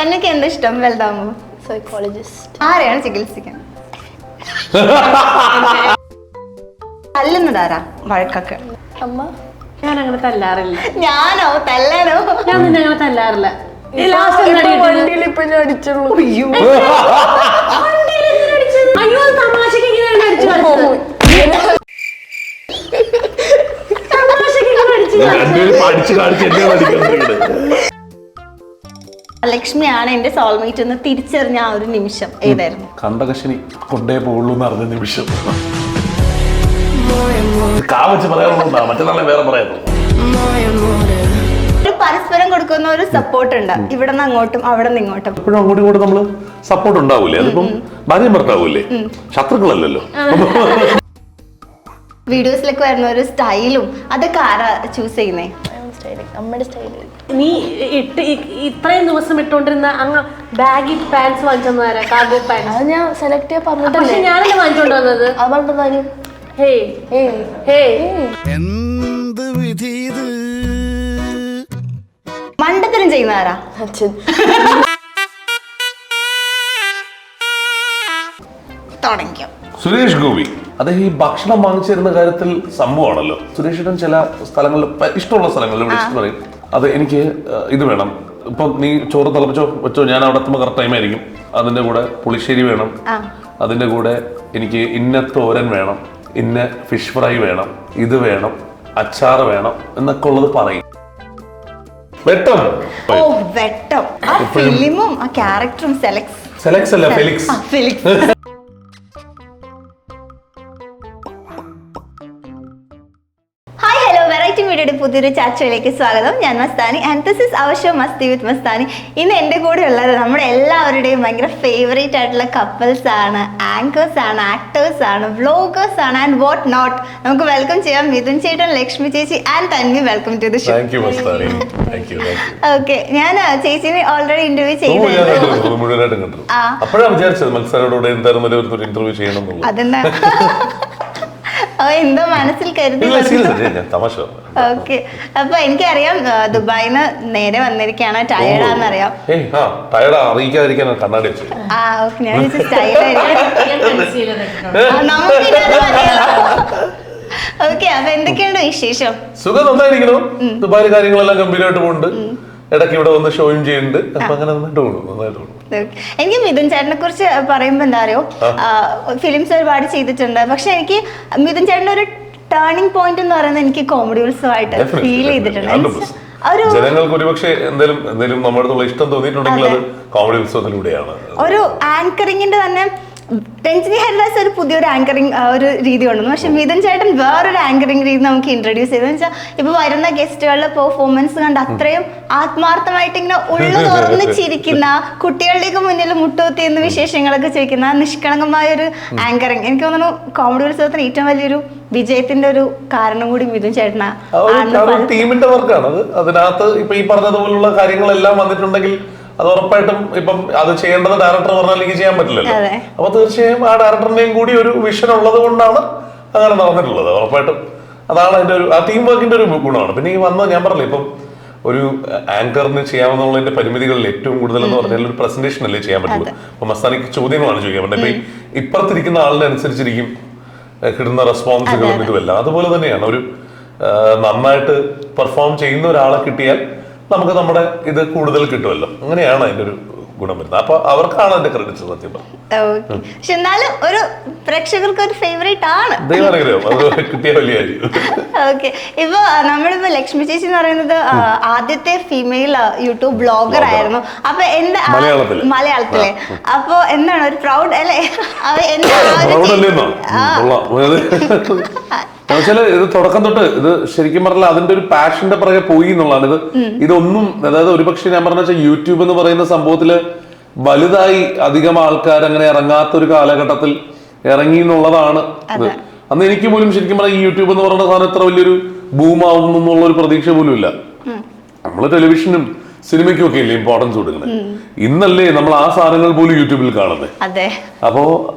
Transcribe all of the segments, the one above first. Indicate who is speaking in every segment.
Speaker 1: തന്നൊക്കെ എന്താ ഇഷ്ടം വലുതാകുമ്പോ?
Speaker 2: സൈക്കോളജിസ്റ്റ്.
Speaker 1: ആരെയാണ് ചികിത്സിക്കാൻ? തല്ലുന്നതാരാ വഴക്കൊക്കെ?
Speaker 2: അമ്മ.
Speaker 3: ഞാൻ അങ്ങനെ തല്ലാറില്ല.
Speaker 1: ഞാനോ തല്ലാനോ?
Speaker 3: ഞാൻ നിന്നെ അങ്ങനെ തല്ലാറില്ല.
Speaker 2: വണ്ടിയിൽ ഇപ്പൊ ഞാൻ അടിച്ചുള്ളൂ.
Speaker 3: അയ്യോ തമാശക്ക് ഇങ്ങനെ അടിച്ചു
Speaker 1: ലക്ഷ്മിയാണ് എന്റെ സോൾമേറ്റ് എന്ന് തിരിച്ചറിഞ്ഞ ആ ഒരു നിമിഷം ഏതായിരുന്നു?
Speaker 4: കണ്ടകശനി കൊണ്ടേ പോകുള്ളൂ എന്ന് അറിഞ്ഞ നിമിഷം. കാവച്ച് പറയാറുണ്ടാ, മറ്റന്നാളെ വേറെ പറയാമോ?
Speaker 1: ഒരു പരസ്പരം കൊടുക്കുന്ന ഒരു സപ്പോർട്ട് ഉണ്ട്, ഇവിടെ നിന്ന് അങ്ങോട്ടും അവിടെ നിന്ന് ഇങ്ങോട്ടും.
Speaker 4: എപ്പോഴും അങ്ങോട്ടും ഇങ്ങോട്ടും നമ്മള് സപ്പോർട്ട് ഉണ്ടാവൂലേ? അതിപ്പം ഭാര്യ ഭർത്താവൂലേ, ശത്രുക്കളല്ലല്ലോ.
Speaker 1: വീഡിയോസിലൊക്കെ വരുന്ന ഒരു സ്റ്റൈലും അതൊക്കെ ആരാ ചൂസ് ചെയ്യുന്നേ?
Speaker 2: അമ്മയുടെ സ്റ്റൈല്.
Speaker 3: നീ ഇത്രയും ദിവസം ഇട്ടോണ്ടിരുന്ന അങ്ങ് ബാഗി പാൻസ് വാങ്ങിച്ചെന്നാരാ? Cargo pants.
Speaker 2: അത് ഞാൻ സെലക്ട് ചെയ്യാൻ പറഞ്ഞിട്ടല്ലേ?
Speaker 3: പക്ഷെ ഞാനല്ലേ വാങ്ങിച്ചോണ്ട് വന്നത്.
Speaker 2: അത് പറഞ്ഞതാനും.
Speaker 3: ഹേ ഹേ
Speaker 5: എന്ത് വിധി ഇത്?
Speaker 1: മണ്ടത്തരം ചെയ്യുന്ന ആരാ?
Speaker 2: അച്ഛൻ.
Speaker 1: തുടങ്ങിയോ?
Speaker 4: സുരേഷ് ഗോപി അദ്ദേഹം ഈ ഭക്ഷണം വാങ്ങിച്ചു തരുന്ന കാര്യത്തിൽ സംഭവമാണല്ലോ. സുരേഷിനും ചില സ്ഥലങ്ങളിൽ ഇഷ്ടമുള്ള സ്ഥലങ്ങളിൽ വിളിച്ചിട്ട് പറയും, അത് എനിക്ക് ഇത് വേണം, ഇപ്പൊ നീ ചോറ് തിളപ്പിച്ചോ വെച്ചോ, ഞാൻ അവിടെ എത്തുമ്പോൾ കറക്റ്റ് ടൈം ആയിരിക്കും, അതിന്റെ കൂടെ പുളിശ്ശേരി വേണം, അതിന്റെ കൂടെ എനിക്ക് ഇന്ന തോരൻ വേണം, ഇന്ന ഫിഷ് ഫ്രൈ വേണം, ഇത് വേണം, അച്ചാറ് വേണം എന്നൊക്കെ ഉള്ളത് പറയും. വെട്ടം.
Speaker 1: ഓ വെട്ടം. ആ ഫിലിമും ആ ക്യാരക്ടറും
Speaker 4: സെലക്സ് അല്ല, ഫെലിക്സ്.
Speaker 1: ഫെലിക്സ്. വീഡിയോയുടെ പുതിയൊരു ചർച്ചയിലേക്ക് സ്വാഗതം. ഞാൻ Mastani and this is our show Masti with Mastani. ഇന്ന് എൻ്റെ കൂടെ ഉള്ളത് നമ്മുടെ എല്ലാവരുടെയും ഭയങ്കര ഫേവറേറ്റ് ആയിട്ടുള്ള കപ്പിൾസ് ആണ്, ആങ്കേഴ്സ് ആണ്, ആക്ടേഴ്സ് ആണ്, വ്ലോഗേഴ്സ് ആണ് ആൻഡ് വാട്ട് നോട്ട്. നമുക്ക് വെൽക്കം ചെയ്യാം മിഥുൻ ചേട്ടൻ, ലക്ഷ്മി ചേച്ചി and Tanvi. Welcome to the show. Okay, ഞാൻ ചേച്ചിനെ ഓൾറെഡി ഇന്റർവ്യൂ ചെയ്തിരുന്നു. അതെന്താ എന്തോ മനസ്സിൽ കരുതി. ഓക്കെ, അപ്പൊ എനിക്കറിയാം ദുബായിന്ന് നേരെ വന്നിരിക്കുകയാണ്, ടയർഡാന്നറിയാം. ആ ഓക്കെ, ഞാൻ ഓക്കെ. അപ്പൊ എന്തൊക്കെയുണ്ട് വിശേഷം?
Speaker 4: സുഖം, നന്നായിരിക്കണം. ദുബായ് കാര്യങ്ങളെല്ലാം ഗംഭീരമായിട്ട് പോകുന്നുണ്ട്. ഇടയ്ക്ക് ഇവിടെ വന്ന് ഷോയും ചെയ്യുന്നുണ്ട്. അപ്പൊ അങ്ങനെ നന്നായിട്ട്.
Speaker 1: എനിക്ക് മിഥുൻ ചേട്ടനെ കുറിച്ച് പറയുമ്പോ എന്താ അറിയോ, ഫിലിംസ് ഒരുപാട് ചെയ്തിട്ടുണ്ട്, പക്ഷെ എനിക്ക് മിഥുൻ ചേട്ടൻ്റെ ഒരു ടേണിംഗ് പോയിന്റ് എന്ന് പറയുന്നത് എനിക്ക് കോമഡി ഉത്സവമായിട്ട് ഫീൽ ചെയ്തിട്ടുണ്ട്.
Speaker 4: ജനങ്ങൾക്ക് ഒരുപക്ഷെ എന്തെങ്കിലും നമ്മുടെ അടുത്തുള്ള ഇഷ്ടം തോന്നിയിട്ടുണ്ടെങ്കിൽ അത് കോമഡി ഉത്സവത്തിലൂടെയാണ്.
Speaker 1: ഒരു ആങ്കറിങ്ങിന്റെ തന്നെ രഞ്ജിനി ഹരിദാസ് ഒരു പുതിയൊരു ആങ്കറിങ് ഒരു രീതി കൊണ്ടുവന്നു, പക്ഷെ മിഥുൻ ചേട്ടൻ വേറൊരു ആങ്കറിങ് രീതി നമുക്ക് ഇൻട്രൊഡ്യൂസ് ചെയ്തെന്ന് വെച്ചാൽ ഇപ്പൊ വരുന്ന ഗസ്റ്റുകളുടെ പെർഫോമൻസ് കണ്ട് അത്രയും ആത്മാർത്ഥമായിട്ട് ഇങ്ങനെ ഉള്ളു തുറന്ന് ചിരിക്കുന്ന, കുട്ടികളുടെയൊക്കെ മുന്നിൽ മുട്ടുകുത്തി എന്ന് വിശേഷങ്ങളൊക്കെ ചോദിക്കുന്ന നിഷ്കളങ്കമായ ഒരു ആങ്കറിങ്. എനിക്ക് തോന്നുന്നു കോമഡി ഉത്സവത്തിന് ഏറ്റവും വലിയൊരു വിജയത്തിന്റെ ഒരു കാരണം കൂടി മിഥുൻ ചേട്ടനാ.
Speaker 4: ടീമിന്റെ വർക്കാണ് അത്. അതിനകത്ത് ഇപ്പൊ ഈ പറഞ്ഞതുപോലുള്ള കാര്യങ്ങളെല്ലാം വന്നിട്ടുണ്ടെങ്കിൽ അത് ഉറപ്പായിട്ടും ഇപ്പം അത് ചെയ്യേണ്ടത് ഡയറക്ടർ പറഞ്ഞാൽ എനിക്ക് ചെയ്യാൻ പറ്റില്ലല്ലോ. അപ്പൊ തീർച്ചയായും ആ ഡയറക്ടറിന്റെയും കൂടി ഒരു വിഷൻ ഉള്ളത് കൊണ്ടാണ് അങ്ങനെ നടന്നിട്ടുള്ളത്. ഉറപ്പായിട്ടും അതാണ് അതിന്റെ ഒരു ആ ടീം വർക്കിന്റെ ഒരു ഗുണമാണ്. പിന്നെ ഈ ഞാൻ പറഞ്ഞില്ല, ഇപ്പം ഒരു ആങ്കറിന് ചെയ്യാമെന്നുള്ളതിന്റെ പരിമിതികളിൽ ഏറ്റവും കൂടുതൽ എന്ന് പറഞ്ഞാൽ ഒരു പ്രസന്റേഷൻ അല്ലേ ചെയ്യാൻ പറ്റുള്ളൂ. അപ്പൊ മസ്താനിക്ക് ചോദ്യങ്ങളാണ് ചോദിക്കാൻ പറ്റുന്നത്. ഇപ്പൊ ഇപ്പുറത്തിരിക്കുന്ന ആളിനെ അനുസരിച്ചിരിക്കും കിട്ടുന്ന റെസ്പോൺസുകളും ഇതുമല്ല. അതുപോലെ തന്നെയാണ് ഒരു നന്നായിട്ട് പെർഫോം ചെയ്യുന്ന ഒരാളെ കിട്ടിയാൽ നമുക്ക് നമ്മുടെ ഇത് കൂടുതൽ കിട്ടുമല്ലോ. അങ്ങനെയാണ് അതിന്റെ ഒരു ഗുണം വരുന്നത്. അപ്പൊ അവർക്കാണ് അതിന്റെ ക്രെഡിറ്റ്സ് സത്യം പറഞ്ഞു.
Speaker 1: പക്ഷെ എന്നാലും ഒരു പ്രേക്ഷകർക്ക് ഒരു ഫേവറേറ്റ് ആണ്.
Speaker 4: ദൈവാനുഗ്രഹം, അത് കിട്ടിയ വലിയ കാര്യം.
Speaker 1: ഓക്കെ, ഇപ്പൊ നമ്മളിപ്പോ ലക്ഷ്മി ചേച്ചി എന്ന് പറയുന്നത് ആദ്യത്തെ ഫീമെയിൽ യൂട്യൂബ് ബ്ലോഗർ ആയിരുന്നു. അപ്പൊ എന്താ മലയാളത്തിലെ, അപ്പൊ എന്താണ് ഒരു പ്രൗഡ് അല്ലേ?
Speaker 4: ഇത് തുടക്കം തൊട്ട് ഇത് ശരിക്കും പറഞ്ഞാൽ അതിന്റെ ഒരു പാഷന്റെ പുറകെ പോയി എന്നുള്ളതാണ്. ഇതൊന്നും അതായത് ഒരുപക്ഷെ ഞാൻ പറഞ്ഞ യൂട്യൂബ് എന്ന് പറയുന്ന സംഭവത്തില് വലുതായി അധികം ആൾക്കാർ അങ്ങനെ ഇറങ്ങാത്ത ഒരു കാലഘട്ടത്തിൽ ഇറങ്ങി എന്നുള്ളതാണ് ഇത്. അന്ന് എനിക്ക് പോലും ശരിക്കും പറഞ്ഞാൽ ഈ യൂട്യൂബ് എന്ന് പറയുന്ന സാധനം ഇത്ര വലിയൊരു ബൂമാവും എന്നുള്ള ഒരു പ്രതീക്ഷ പോലും ഇല്ല. നമ്മള് ടെലിവിഷനും സിനിമയ്ക്കും ഒക്കെ ഇല്ലേ ഇമ്പോർട്ടൻസ് കൊടുക്കുന്നത്. ഇന്നല്ലേ നമ്മൾ ആ സാധനങ്ങൾ പോലും യൂട്യൂബിൽ കാണുന്നത്. അപ്പോ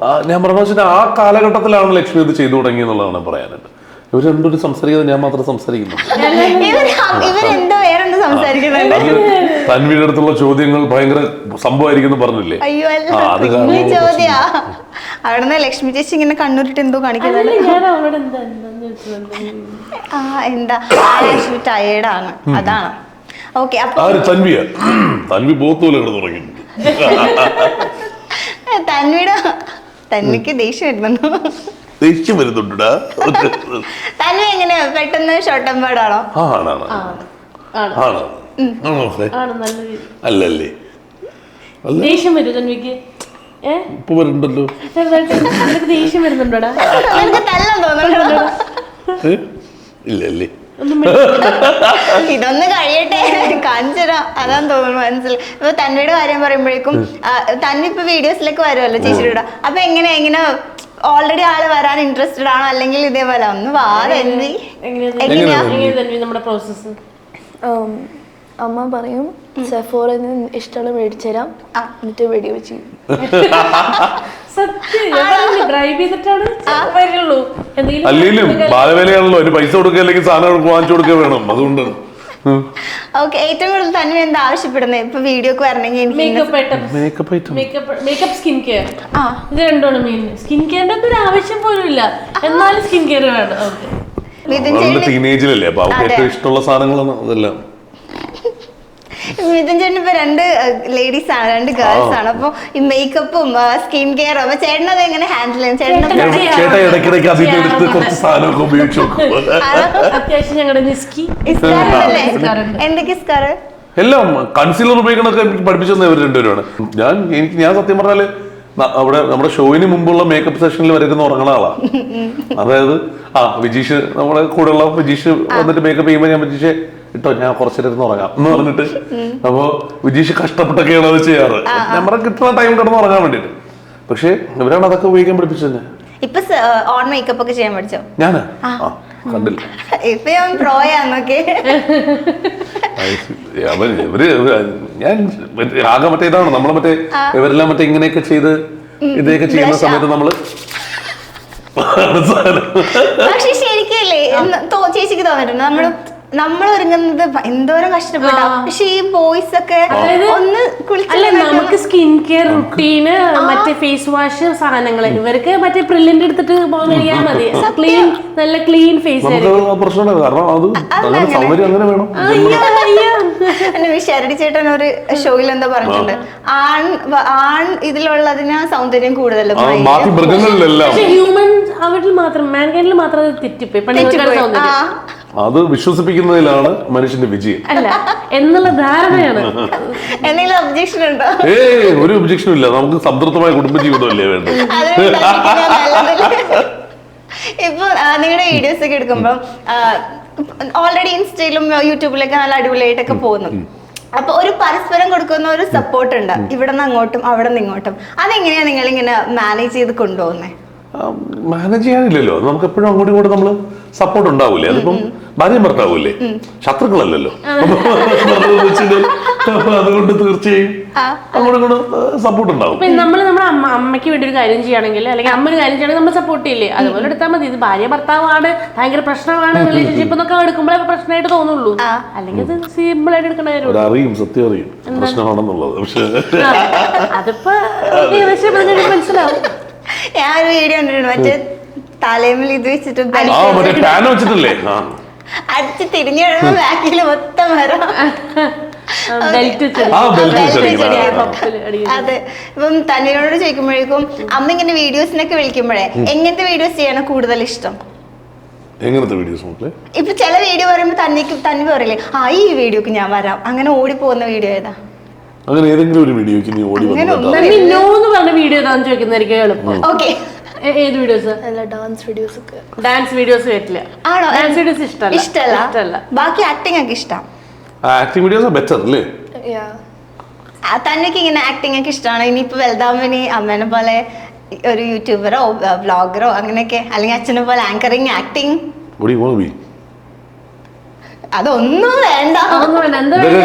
Speaker 4: ഞാൻ പറഞ്ഞ ആ കാലഘട്ടത്തിലാണ് ലക്ഷ്മി ഇത് ചെയ്തു തുടങ്ങി എന്നുള്ളതാണ് പറയാനായിട്ട്. ഇവർ രണ്ടുപേരും സംസാരിക്കാതെ ഞാൻ മാത്രം സംസാരിക്കുന്നു.
Speaker 1: ഇവരെന്തോ വേറെന്തോ സംസാരിക്കുന്നുണ്ട്.
Speaker 4: അത് തൻവിയുടെ അടുത്തുള്ള ചോദ്യങ്ങൾ ഭയങ്കര സംഭവമായിരിക്കും പറഞ്ഞില്ലേ?
Speaker 1: അയ്യോ അല്ല ചോദ്യാ. അവിടുന്ന് ലക്ഷ്മി ചേച്ചി ഇങ്ങനെ കണ്ണൂരിട്ട് എന്തോ കാണിക്കുന്നത്.
Speaker 3: ഞാൻ അവളോട് എന്താ
Speaker 1: ടയേർഡാണ്, അതാണ്. ഓക്കെ, അപ്പൊ
Speaker 4: തൻവി ബോധൂല തുടങ്ങി.
Speaker 1: തൻവിക്ക് ദേഷ്യം വരുന്നുണ്ടോ?
Speaker 4: ദേഷ്യം വരുന്നുണ്ടാ?
Speaker 1: തൻവി എങ്ങനെ പെട്ടെന്ന് ഷോട്ടമ്പാടാണോ?
Speaker 4: അല്ലല്ലേ?
Speaker 3: ദേഷ്യം വരും തൻവിക്ക്?
Speaker 4: ഇപ്പൊ വരുന്നുണ്ടല്ലോ.
Speaker 3: ദേഷ്യം വരുന്നുണ്ടോടാ?
Speaker 1: നിനക്ക് തല്ലാൻ തോന്നുന്നുണ്ടോ?
Speaker 4: ഇല്ലല്ലേ?
Speaker 1: ഇതൊന്ന് കഴിയട്ടെ, കാണിച്ചരാ. അതാന്ന് തോന്നുന്നു മനസ്സിൽ. ഇപ്പൊ തൻവിയുടെ കാര്യം പറയുമ്പോഴേക്കും തന്നി ഇപ്പൊ വീഡിയോസിലൊക്കെ വരുമല്ലോ ചേച്ചിയുടെ. അപ്പൊ എങ്ങനെ ഓൾറെഡി ആള് വരാൻ ഇൻട്രസ്റ്റഡ് ആണോ, അല്ലെങ്കിൽ ഇതേപോലെ ഒന്ന് വാ തന്നി? എങ്ങനെയാ
Speaker 3: നമ്മുടെ പ്രോസസ്?
Speaker 2: അമ്മ പറയും സെഫോറിൽ നിന്ന് ഇഷ്ടമുള്ള മേടിച്ചു തരാം, എന്നിട്ട് വെടി വെച്ച്
Speaker 4: അല്ലെങ്കിലും ബാലവേലയാണല്ലോ, ഒരു പൈസ കൊടുക്കുക അല്ലെങ്കിൽ സാധനം വാങ്ങിച്ചു കൊടുക്കുക വേണം. അതുകൊണ്ടാണ്.
Speaker 1: ഓക്കെ, ഏറ്റവും കൂടുതൽ തന്നെ എന്താ ആവശ്യപ്പെടുന്നത് ഇപ്പൊ വീഡിയോക്ക് വരണമെങ്കിൽ?
Speaker 3: മേക്കപ്പ്, സ്കിൻ കെയർ, ഇത് രണ്ടുമാണ് മെയിൻ. സ്കിൻ കെയറിന്റെ ഒന്നും ഒരു ആവശ്യം പോലും ഇല്ല, എന്നാലും സ്കിൻ കെയർ വേണം.
Speaker 4: ടീനേജിലല്ലേ, അപ്പൊ അവർക്ക് ഏറ്റവും ഇഷ്ടമുള്ള സാധനങ്ങളാണ് അതെല്ലാം.
Speaker 1: മിഥുൻ ചേട്ടൻ ഇപ്പൊ രണ്ട് ലേഡീസ് ആണ്, രണ്ട് ഗേൾസ് ആണ്. അപ്പൊ ഈ മേക്കപ്പും സ്കിൻ കെയറും അപ്പൊ ചേട്ടനത് എങ്ങനെ ഹാൻഡിൽ ചെയ്യും?
Speaker 4: ചേട്ടാ ഇടയ്ക്കിടയ്ക്ക് അതിന്റെ അടുത്ത് കുറച്ച് സാധനമൊക്കെ ഉപയോഗിച്ചു നോക്കും.
Speaker 3: അത്യാവശ്യം ഞങ്ങളുടെ
Speaker 1: എന്തൊക്കെ സ്കാർ
Speaker 4: എല്ലാം കൺസീലർ ഉപയോഗിക്കണൊക്കെ എനിക്ക് പഠിപ്പിച്ചു ഇവർ രണ്ടുപേരാണ്. ഞാൻ സത്യം പറഞ്ഞാല് അവിടെ നമ്മുടെ ഷോയിന് മുമ്പുള്ള മേക്കപ്പ് സെഷനിൽ വരയ്ക്കുന്ന ഉറങ്ങണ ആളാണ്. അതായത് വിജീഷ്, നമ്മുടെ കൂടെയുള്ള വിജീഷ് വന്നിട്ട് മേക്കപ്പ് ചെയ്യുമ്പോൾ ഞാൻ വിജീഷ് ഇട്ടോ ഞാൻ കുറച്ചിരുന്ന് ഉറങ്ങാം എന്ന് പറഞ്ഞിട്ട്, അപ്പൊ വിജീഷ് കഷ്ടപ്പെട്ടൊക്കെയാണ് അത് ചെയ്യാറ്. നമ്മുടെ കിട്ടുന്ന ടൈം കിടന്ന് ഉറങ്ങാൻ വേണ്ടിട്ട്. പക്ഷെ ഇവരാണ് അതൊക്കെ ഉപയോഗിക്കാൻ പഠിപ്പിച്ചത്.
Speaker 1: ഇപ്പൊ ഓൺ മേക്കപ്പ് ഒക്കെ ചെയ്യാൻ പഠിച്ചോ?
Speaker 4: ഞാന് കണ്ടില്ല.
Speaker 1: ഇപ്പൊ ഞാൻ പ്രോയാന്നൊക്കെ.
Speaker 4: ഇവര് ഞാൻ ആകെ മറ്റേ ഇതാണ് നമ്മളെ മറ്റേ ഇവരെല്ലാം മറ്റേ ഇങ്ങനെയൊക്കെ ചെയ്ത് ഇതൊക്കെ ചെയ്യുന്ന സമയത്ത് നമ്മള്
Speaker 1: പക്ഷെ ശരിക്കല്ലേ ചേച്ചിക്ക് തോന്നിട്ടുണ്ട് നമ്മൾ ഒരുങ്ങുന്നത് എന്തോരം കഷ്ടപ്പെട്ടാ. പക്ഷെ ഈ ബോയ്സ് ഒക്കെ ഒന്ന്
Speaker 3: അല്ല, നമുക്ക് സ്കിൻ കെയർ റുട്ടീന്, മറ്റേ ഫേസ് വാഷ് സാധനങ്ങള്, ഇവർക്ക് മറ്റേ പ്രില്ലിന്റെ എടുത്തിട്ട് കഴിയാൻ മതി. ക്ലീൻ, നല്ല ക്ലീൻ ഫേസ്
Speaker 4: പ്രശ്നമാണ്. കാരണം അത് അങ്ങനെ സൗന്ദര്യം അങ്ങനെ വേണം.
Speaker 1: ശരടി ചേട്ടൻ ഒരു ഷോയിൽ എന്താ പറഞ്ഞിട്ടുണ്ട്, ആൺ ഇതിലുള്ളതിന് സൗന്ദര്യം കൂടുതലും
Speaker 3: ഹ്യൂമൻ അവരിൽ മാത്രം, മാൻകൈൻഡിൽ മാത്രം അത് തെറ്റിപ്പോയി.
Speaker 4: അത് വിശ്വസിപ്പിക്കുന്നതിലാണ് മനുഷ്യന്റെ വിജയം
Speaker 3: അല്ല എന്നുള്ള ധാരണയാണ്.
Speaker 1: എന്തെങ്കിലും ഒബ്ജക്ഷൻ ഉണ്ടോ?
Speaker 4: ഒരു ഒബ്ജക്ഷനും ഇല്ല. നമുക്ക് സംതൃപ്തമായ കുടുംബജീവിതമല്ലേ വേണ്ടത്.
Speaker 1: ഇപ്പൊ നിങ്ങളുടെ വീഡിയോസ് ഒക്കെ എടുക്കുമ്പോ ഓൾറെഡി ഇൻസ്റ്റയിലും യൂട്യൂബിലൊക്കെ നല്ല അടിപൊളിയായിട്ടൊക്കെ പോകുന്നു. അപ്പൊ ഒരു പരസ്പരം കൊടുക്കുന്ന ഒരു സപ്പോർട്ട് ഉണ്ട്, ഇവിടെ നിന്ന് അങ്ങോട്ടും അവിടെ നിന്ന് ഇങ്ങോട്ടും. അതെങ്ങനെയാ നിങ്ങൾ ഇങ്ങനെ മാനേജ് ചെയ്ത് കൊണ്ടുപോകുന്നത്?
Speaker 4: മാനേജ് ചെയ്യാനില്ലല്ലോ, നമുക്ക് എപ്പോഴും അങ്ങോട്ടും ഇങ്ങോട്ടും നമ്മള് സപ്പോർട്ട് ഉണ്ടാവൂലേ. അതിപ്പം ഭാര്യ ഭർത്താവൂലേ, ശത്രുക്കളല്ലല്ലോ. അതുകൊണ്ട് തീർച്ചയായും അങ്ങോട്ടും ഇങ്ങോട്ടും സപ്പോർട്ട് ഉണ്ടാവും.
Speaker 3: നമ്മൾ നമ്മുടെ അമ്മയ്ക്ക് വേണ്ടി ഒരു കാര്യം ചെയ്യുകയാണെങ്കിൽ, അല്ലെങ്കിൽ അമ്മ ഒരു കാര്യം ചെയ്യണമെങ്കിൽ നമ്മൾ സപ്പോർട്ട് ചെയ്യില്ലേ, അതുപോലെ എടുത്താൽ മതി. ഇത് ഭാര്യ ഭർത്താവാണ്, ഭയങ്കര പ്രശ്നമാണ്, റിലേഷൻഷിപ്പ് എന്നൊക്കെ എടുക്കുമ്പോഴൊക്കെ പ്രശ്നമായിട്ട് തോന്നുള്ളൂ. അല്ലെങ്കിൽ അത് സിമ്പിൾ ആയിട്ട് എടുക്കണ കാര്യം
Speaker 4: അറിയും, സത്യം അറിയും പ്രശ്നമാണെന്നുള്ളത്. പക്ഷെ
Speaker 3: അതിപ്പോ മനസ്സിലാവും.
Speaker 1: ഞാനൊരു വീഡിയോ കണ്ടിട്ടുണ്ട്, മറ്റേ തലേമിൽ ഇത് വെച്ചിട്ട് അടിച്ച് തിരിഞ്ഞു കഴിയുമ്പോ ബാക്കിൽ മൊത്തം വരാം. അതെ. ഇപ്പം തന്നോട് ചോദിക്കുമ്പോഴേക്കും അമ്മ ഇങ്ങനെ വീഡിയോസിനൊക്കെ വിളിക്കുമ്പോഴേ എങ്ങനത്തെ വീഡിയോസ് ചെയ്യണം കൂടുതൽ ഇഷ്ടം?
Speaker 4: എങ്ങനത്തെ വീഡിയോസ്?
Speaker 1: ഇപ്പൊ ചില വീഡിയോ പറയുമ്പോ തന്നെ പറയില്ലേ, ഈ വീഡിയോക്ക് ഞാൻ വരാം, അങ്ങനെ ഓടി പോകുന്ന വീഡിയോ ഏതാ?
Speaker 4: അങ്ങനെ ഏതെങ്കിലും ഒരു വീഡിയോക്ക് നീ ഓടി
Speaker 3: വീഡിയോ ചോദിക്കുന്നതായിരിക്കും എളുപ്പം.
Speaker 1: ഓക്കെ,
Speaker 3: ഏത് വീഡിയോസ്?
Speaker 2: ഡാൻസ് വീഡിയോസ് ഒക്കെ.
Speaker 3: ഡാൻസ് വീഡിയോസ് കേട്ടില്ല.
Speaker 1: ആണോ?
Speaker 3: ഡാൻസ് വീഡിയോസ് ഇഷ്ടമല്ല.
Speaker 1: ബാക്കി ആക്ടിംഗ് ഒക്കെ ഇഷ്ടം.
Speaker 4: ആക്ടിംഗ് വീഡിയോസ് ബെറ്റർ അല്ലേ?
Speaker 1: തന്നെക്ക് ഇങ്ങനെ ആക്ടിംഗ് ഒക്കെ ഇഷ്ടമാണ്. ഇനിയിപ്പോ വലുതാവുമ്പോ അമ്മേനെ പോലെ ഒരു യൂട്യൂബറോ വ്ളോഗറോ അങ്ങനെയൊക്കെ, അല്ലെങ്കിൽ അച്ഛനെ പോലെ ആങ്കറിങ്, ആക്ടിങ്, അതൊന്നും വേണ്ട.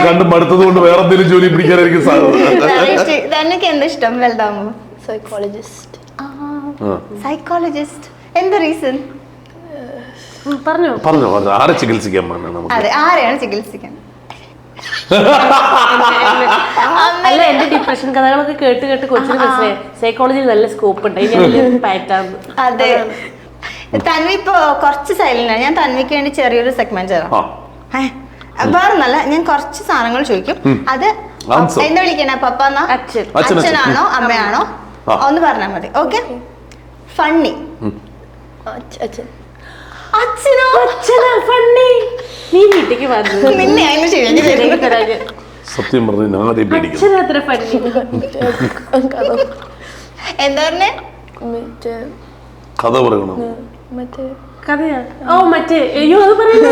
Speaker 4: കണ്ട് മടുത്തത് കൊണ്ട് വേറെ എന്തെങ്കിലും ജോലി പിടിക്കാനായിരിക്കും സാധ്യത.
Speaker 1: തന്നെക്ക് എന്താ ഇഷ്ടം വലുതാവുമ്പോ?
Speaker 2: സൈക്കോളജിസ്റ്റ്.
Speaker 1: സൈക്കോളജിസ്റ്റ്. എന്താ റീസൺ?
Speaker 3: പറഞ്ഞു
Speaker 4: പറഞ്ഞു ആരെ ചികിത്സിക്കാൻ വേണം നമുക്ക്?
Speaker 1: അതെ, ആരെയാണ് ചികിത്സിക്കാൻ?
Speaker 3: അല്ല, എന്റെ ഡിപ്രഷൻ കഥകളൊക്കെ കേട്ട് കേട്ട് കൊച്ചിന് മനസ്സിലായി സൈക്കോളജിയിൽ നല്ല സ്കോപ്പ് ഉണ്ട്. പാറ്റാണ്.
Speaker 1: അതെ, തൻവി ഇപ്പൊ കുറച്ച് സൈലന്റ് ആണ്. ഞാൻ തൻവിക്ക് വേണ്ടി ചെറിയൊരു സെഗ്മെന്റ് തരാം. വേറൊന്നല്ല, ഞാൻ കുറച്ച് സാധനങ്ങൾ ചോദിക്കും. അത് എന്താ വിളിക്കണേ? പപ്പ എന്നാ, അച്ഛനാണോ അമ്മയാണോ ഒന്ന് പറഞ്ഞാൽ മതി. ഓക്കെ? ഫണ്ണി. അച്ഛനോ?
Speaker 3: അച്ഛനാ ഫണ്ണി. നീ വീട്ടിലേക്ക് വന്നു
Speaker 1: നിന്നെ അതിന് ശരിയാക്കി തരാം.
Speaker 4: സത്യം പറഞ്ഞു
Speaker 3: അച്ഛനത്ര ഫണ്ണി.
Speaker 1: എന്താ പറഞ്ഞേ?
Speaker 4: കഥ പറയണം.
Speaker 3: കഥയാ? ഓ മറ്റേ, അയ്യോ അത് പറയല്ലേ,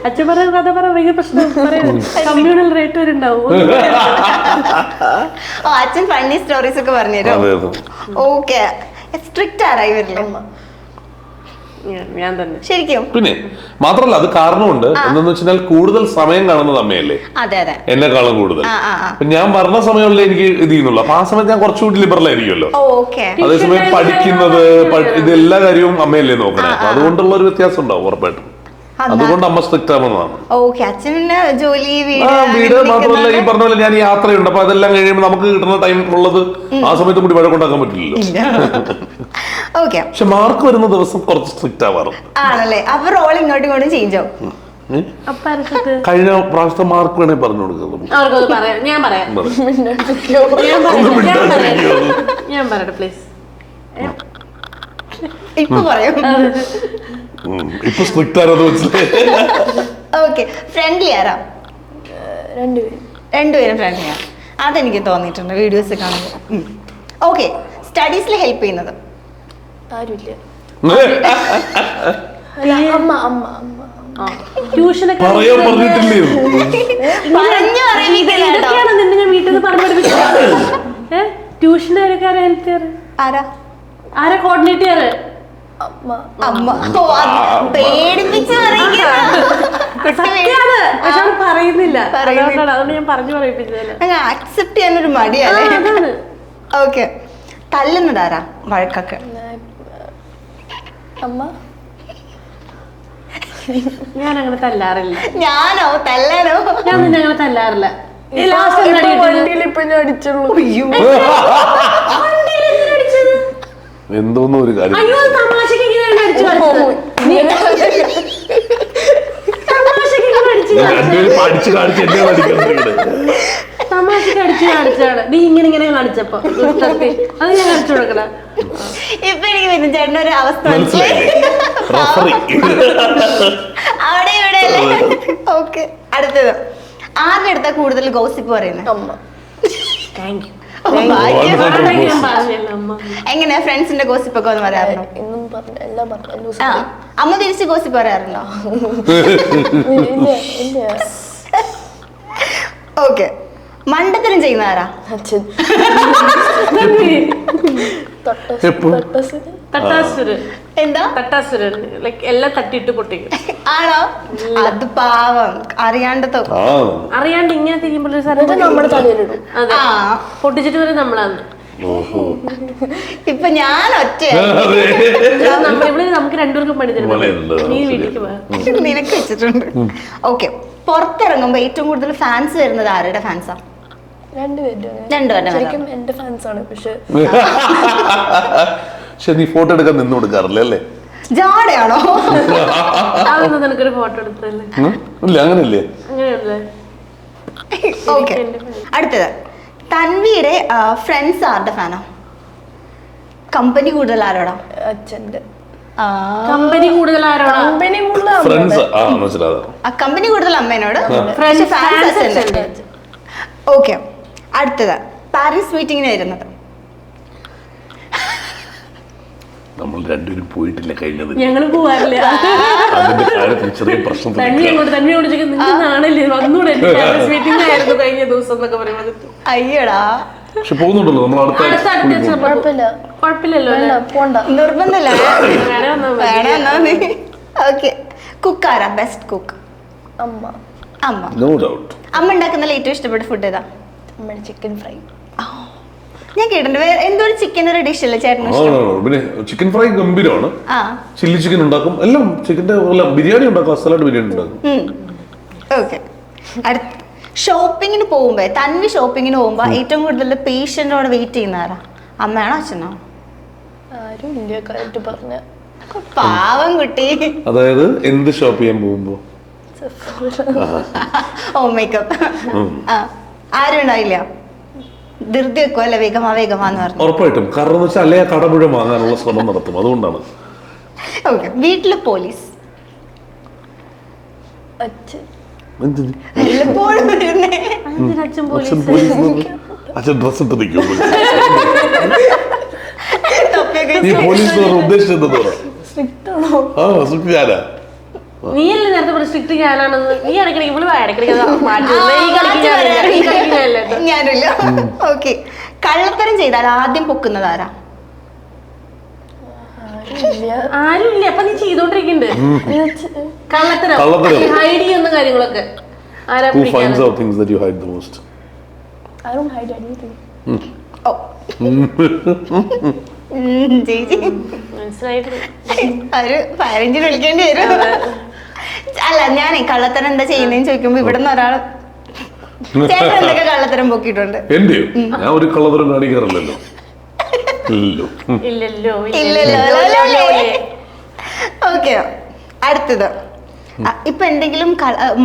Speaker 3: അച്ഛൻ പറയുന്ന കഥ പറയാൻ ഭയങ്കര പ്രശ്നം. കമ്മ്യൂണൽ റേറ്റ് വരെ ഉണ്ടാവും.
Speaker 1: ഓ, അച്ഛൻ ഫണ്ണി സ്റ്റോറീസ് ഒക്കെ പറഞ്ഞുതരും. ഓക്കെ. സ്ട്രിക്റ്റ് ആരായി വരില്ലേ?
Speaker 3: ഞാൻ തന്നെ
Speaker 1: ശരിക്കും.
Speaker 4: പിന്നെ മാത്രല്ല അത് കാരണമുണ്ട്. എന്താന്ന് വെച്ചാൽ കൂടുതൽ സമയം കാണുന്നത് അമ്മയല്ലേ,
Speaker 1: അതെ അതെ,
Speaker 4: എന്നെക്കാളും കൂടുതൽ. ഞാൻ പറഞ്ഞ സമയമുള്ള എനിക്ക് ഇത് ചെയ്യുന്നുള്ളൂ. അപ്പൊ ആ സമയത്ത് ഞാൻ കുറച്ചുകൂടി ലിബറൽ ആയിരിക്കുമല്ലോ. അതേസമയം പഠിക്കുന്നത് ഇത് എല്ലാ കാര്യവും അമ്മയല്ലേ നോക്കണേ. അപ്പൊ അതുകൊണ്ടുള്ള ഒരു വ്യത്യാസം ഉണ്ടാവും ഉറപ്പായിട്ടും. അതുകൊണ്ട് അമ്മ സ്ട്രിക്റ്റ് ആവുന്നതാണ്.
Speaker 1: ഓക്കെ. അച്ഛന് ജോലി,
Speaker 4: വീട് മാത്രമല്ല, ഈ പറഞ്ഞ പോലെ ഞാൻ യാത്രയുണ്ട്. അപ്പൊ അതെല്ലാം കഴിയുമ്പോൾ നമുക്ക് കിട്ടുന്ന ടൈം ഉള്ളത് ആ സമയത്ത് കൂടി വഴക്കുണ്ടാക്കാൻ പറ്റില്ലല്ലോ.
Speaker 1: ഓക്കെ.
Speaker 4: പക്ഷെ മാർക്ക് വരുന്ന ദിവസം കുറച്ച് സ്ട്രിക്റ്റ് ആവാറുണ്ട്.
Speaker 1: ആണല്ലേ? അപ്പൊ റോൾ ഇങ്ങോട്ടും ഇങ്ങോട്ടും ചേഞ്ച് ആവും.
Speaker 4: കഴിഞ്ഞ പ്രാവശ്യത്തെ മാർക്ക് വേണേ പറഞ്ഞു കൊടുക്കുന്നത്.
Speaker 3: ഞാൻ പറയട്ടെ പ്ലീസ്.
Speaker 1: ഇപ്പൊ പറയാം.
Speaker 4: ഇപ്പൊ സ്ട്രിക്റ്റ് ആരാന്ന് മനസ്സിലായി.
Speaker 1: ഓക്കെ. ഫ്രണ്ട്ലി ആരാ? രണ്ടുപേരും ഫ്രണ്ട്ലിയാ. അതെനിക്ക് തോന്നിയിട്ടുണ്ട് വീഡിയോസ് കാണുമ്പോൾ. ഓക്കെ. സ്റ്റഡീസിൽ ഹെൽപ്പ് ചെയ്യുന്നത്
Speaker 2: ആരുമില്ല.
Speaker 3: ട്യൂഷനൊക്കെ
Speaker 4: പറയാൻ പറഞ്ഞിട്ടില്ലേ?
Speaker 3: ഇതൊക്കെയാണ് നിന്നെ ഞാൻ വീട്ടിൽ നിന്ന് പറഞ്ഞു പഠിപ്പിച്ചത്. ട്യൂഷനാരൊക്കെ ഹെൽപ്പ് ചെയ്യാറ്? ആരാ കോർഡിനേറ്റ് ചെയ്യാറ്?
Speaker 1: അമ്മ. പേടിപ്പിച്ച്
Speaker 3: പറയുന്നില്ല, അതുകൊണ്ട് ഞാൻ പറഞ്ഞു പറയിപ്പിച്ചതല്ല.
Speaker 1: അക്സെപ്റ്റ് ചെയ്യാനൊരു മടിയല്ലേ? ഓക്കെ. തല്ലുന്നതാരാ? വഴക്കൊക്കെ
Speaker 2: അമ്മ.
Speaker 3: ഞാൻ അങ്ങനെ തല്ലാറില്ല.
Speaker 1: ഞാനോ? തല്ലാനോ?
Speaker 3: ഞാൻ നിന്നെ അങ്ങനെ തല്ലാറില്ല.
Speaker 4: എന്തോന്നും ഒരു കാര്യം. പഠിച്ചു കാണിച്ച് എന്നെ
Speaker 3: തമാശക്ക് അടിച്ചു കാണിച്ചാണ്. നീ ഇങ്ങനെ കാണിച്ചപ്പോ അത് ഞാൻ കാണിച്ചു കൊടുക്കണ.
Speaker 1: ഇപ്പൊ എനിക്ക് പിന്നെ ചേട്ടനൊരു അവസ്ഥ അവിടെ ഇവിടെ. ഓക്കെ. അടുത്തത് ആരുടെ അടുത്താ കൂടുതൽ ഗോസിപ്പ് പറയുന്നത്?
Speaker 2: അമ്മ.
Speaker 3: Thank you.
Speaker 1: എങ്ങനെയാ ഫ്രണ്ട്സിന്റെ ഗോസിപ്പ് ഒക്കെ ഒന്ന് പറയാറുണ്ടോ? അമ്മ തിരിച്ച് ഗോസിപ്പ് പറയാറുണ്ടോ? ഓക്കെ. മണ്ടത്തരം ചെയ്യുന്ന ആരാ?
Speaker 2: അച്ഛൻ.
Speaker 1: എന്താ?
Speaker 3: തട്ടാസുരൻ. ലൈക്ക് എല്ലാം തട്ടിയിട്ട് പൊട്ടിക്കും.
Speaker 1: ആണോ? അത് പാവം അറിയാണ്ട്
Speaker 3: അറിയാണ്ട് ഇങ്ങനെ തിരിയുമ്പോൾ
Speaker 2: നമ്മുടെ തലയിലിടും.
Speaker 3: അതെ, പൊട്ടിച്ചിട്ട് വരെ നമ്മളാണ്.
Speaker 1: ഇപ്പൊ ഞാൻ ഒറ്റ
Speaker 3: നമുക്ക് രണ്ടുപേർക്കും പണി തരുന്നത്. നീ വീട്ടിലേക്ക് പോവാ.
Speaker 1: നിനക്ക് വെച്ചിട്ടുണ്ട്. ഓക്കെ. പുറത്തിറങ്ങുമ്പോ ഏറ്റവും കൂടുതൽ ഫാൻസ് വരുന്നത് ആരുടെ ഫാൻസാ?
Speaker 2: ശരിക്കും എന്റെ ഫാൻസ് ആണ്.
Speaker 4: പക്ഷെ നീ ഫോട്ടോ എടുക്കാൻ നിന്ന് കൊടുക്കാറില്ല അല്ലേ?
Speaker 1: ജാടയാണോ?
Speaker 3: അതൊന്നും നിനക്കൊരു ഫോട്ടോ എടുത്തല്ലേ?
Speaker 4: ഇല്ല, അങ്ങനെയല്ലേ?
Speaker 3: അങ്ങനെയല്ലേ?
Speaker 1: ഓക്കെ. അടുത്തത് തൻവിയുടെ ഫ്രണ്ട്സ് ആരുടെ ഫാനോ? കമ്പനി കൂടുതൽ ആരോടാ?
Speaker 2: അച്ഛന്റെ.
Speaker 3: കമ്പനി കൂടുതൽ ആരോടാ?
Speaker 1: കമ്പനി കൂടുതൽ അമ്മേനോട്. ഓക്കെ. അടുത്തത് പാരീസ് മീറ്റിങ്ങിന് വരുന്നത്.
Speaker 4: നമ്മൾ രണ്ടുപേരും പോയിട്ടില്ല കഴിഞ്ഞത്.
Speaker 3: ഞങ്ങൾ പോവാറില്ല.
Speaker 4: ചെറിയ പ്രശ്നം
Speaker 3: കഴിഞ്ഞ ദിവസം എന്നൊക്കെ പറയുന്നത്.
Speaker 1: അയ്യടാ.
Speaker 4: പക്ഷെ പോകുന്നുണ്ടല്ലോ നമ്മൾ
Speaker 3: കുഴപ്പമില്ലല്ലോ.
Speaker 1: നിർബന്ധമില്ല. ഓക്കെ. കുക്കാരാ ബെസ്റ്റ് കുക്ക്?
Speaker 2: അമ്മ.
Speaker 1: അമ്മ.
Speaker 4: No doubt.
Speaker 1: അമ്മ ഉണ്ടാക്കുന്നതിൽ ഏറ്റവും ഇഷ്ടപ്പെട്ട ഫുഡ് ഏതാ?
Speaker 2: Chicken fry.
Speaker 1: ഞാൻ കേട്ടിട്ടുണ്ട് എന്തോ ഒരു ചിക്കൻ ഒരു ഡിഷ് അല്ലേ ചേട്ടന്
Speaker 4: പിന്നെ ചിക്കൻ ഫ്രൈ ഗംഭീരമാണ്.
Speaker 1: ആ
Speaker 4: ചില്ലി ചിക്കൻ ഉണ്ടാക്കും, എല്ലാം ചിക്കന്റെ ബിരിയാണി ഉണ്ടാക്കും, അസലായിട്ട് ബിരിയാണി ഉണ്ടാക്കും.
Speaker 1: ഓക്കെ. ഷോപ്പിങ്ങിന് പോകുമ്പോ തൻവി ഷോപ്പിങ്ങിന് പോകുമ്പോ ഏറ്റവും കൂടുതൽ പേഷ്യന്റോട് വെയിറ്റ് ചെയ്യുന്നവരാ, അമ്മയാണോ അച്ഛനോ?
Speaker 2: ആരും ഇല്ല കറക്റ്റ് പറഞ്ഞ.
Speaker 1: പാവം കുട്ടി.
Speaker 4: അതായത് എന്ത് ഷോപ്പ് ചെയ്യാൻ പോകുമ്പോ
Speaker 1: ഓ മേക്കപ്പ് ആരും ഉണ്ടായില്ല, ധൃതി വെക്കും അല്ലെ, വേഗമാന്ന് പറഞ്ഞു.
Speaker 4: ഉറപ്പായിട്ടും. കാരണം എന്ന് വെച്ചാൽ അല്ലെ കട മുഴുവൻ വാങ്ങാനുള്ള ശ്രമം നടത്തും, അതുകൊണ്ടാണ്.
Speaker 1: ഓക്കെ. വീട്ടില് പോലീസ്
Speaker 2: അച്ഛൻ
Speaker 1: വല്ലപ്പോഴും വരുന്നേ.
Speaker 4: അച്ഛൻ ഡ്രസ് ഇട്ട് നിൽക്കും.
Speaker 1: തൊപ്പിയൊക്കെ
Speaker 4: ഈ പോലീസ് ഉദ്ദേശിച്ചത്
Speaker 2: സ്ട്രിക്റ്റ് ആണോ?
Speaker 4: ആ സ്ട്രിക്റ്റ് ഞാനാ.
Speaker 3: നീയല്ലേ നേരത്തെ സ്ട്രിക്റ്റ് ഞാനാണെന്ന്. നീ ഇടയ്ക്കിടയ്ക്ക് ഇവള് ഇടയ്ക്കിടയ്ക്ക്
Speaker 1: ഞാനില്ല. ഓക്കെ. കള്ളത്തരം ചെയ്താൽ ആദ്യം പൊക്കുന്നത് ആരാ?
Speaker 3: ആരും ഇല്ല. അപ്പൊ നീ ചെയ്തോണ്ടിരിക്കുന്നുണ്ട് കള്ളത്തരം, ഹൈഡ് ചെയ്യുന്ന കാര്യങ്ങളൊക്കെ. ആരാ
Speaker 4: Who finds out things that you hide the most?
Speaker 2: I don't hide anything.
Speaker 1: ഓ ചേച്ചി
Speaker 3: മനസ്സിലായിട്ട്
Speaker 1: ഒരു 15 വിളിക്കേണ്ടി വരും. അല്ല ഞാനേ കള്ളത്തരം എന്താ ചെയ്യുന്നതെന്ന് ചോദിക്കുമ്പോ ഇവിടെ നിന്ന് ഒരാള് ചേട്ടൻ എന്തൊക്കെ കള്ളത്തരം പൊക്കിയിട്ടുണ്ട്?
Speaker 4: എന്റെയോ? ഞാൻ ഒരു കള്ളത്തരം കാണിക്കാറില്ലല്ലോ.
Speaker 3: ഇല്ലല്ലോ.
Speaker 1: ഇല്ലല്ലോ. ഓക്കെ. അടുത്തത്, ഇപ്പൊ എന്തെങ്കിലും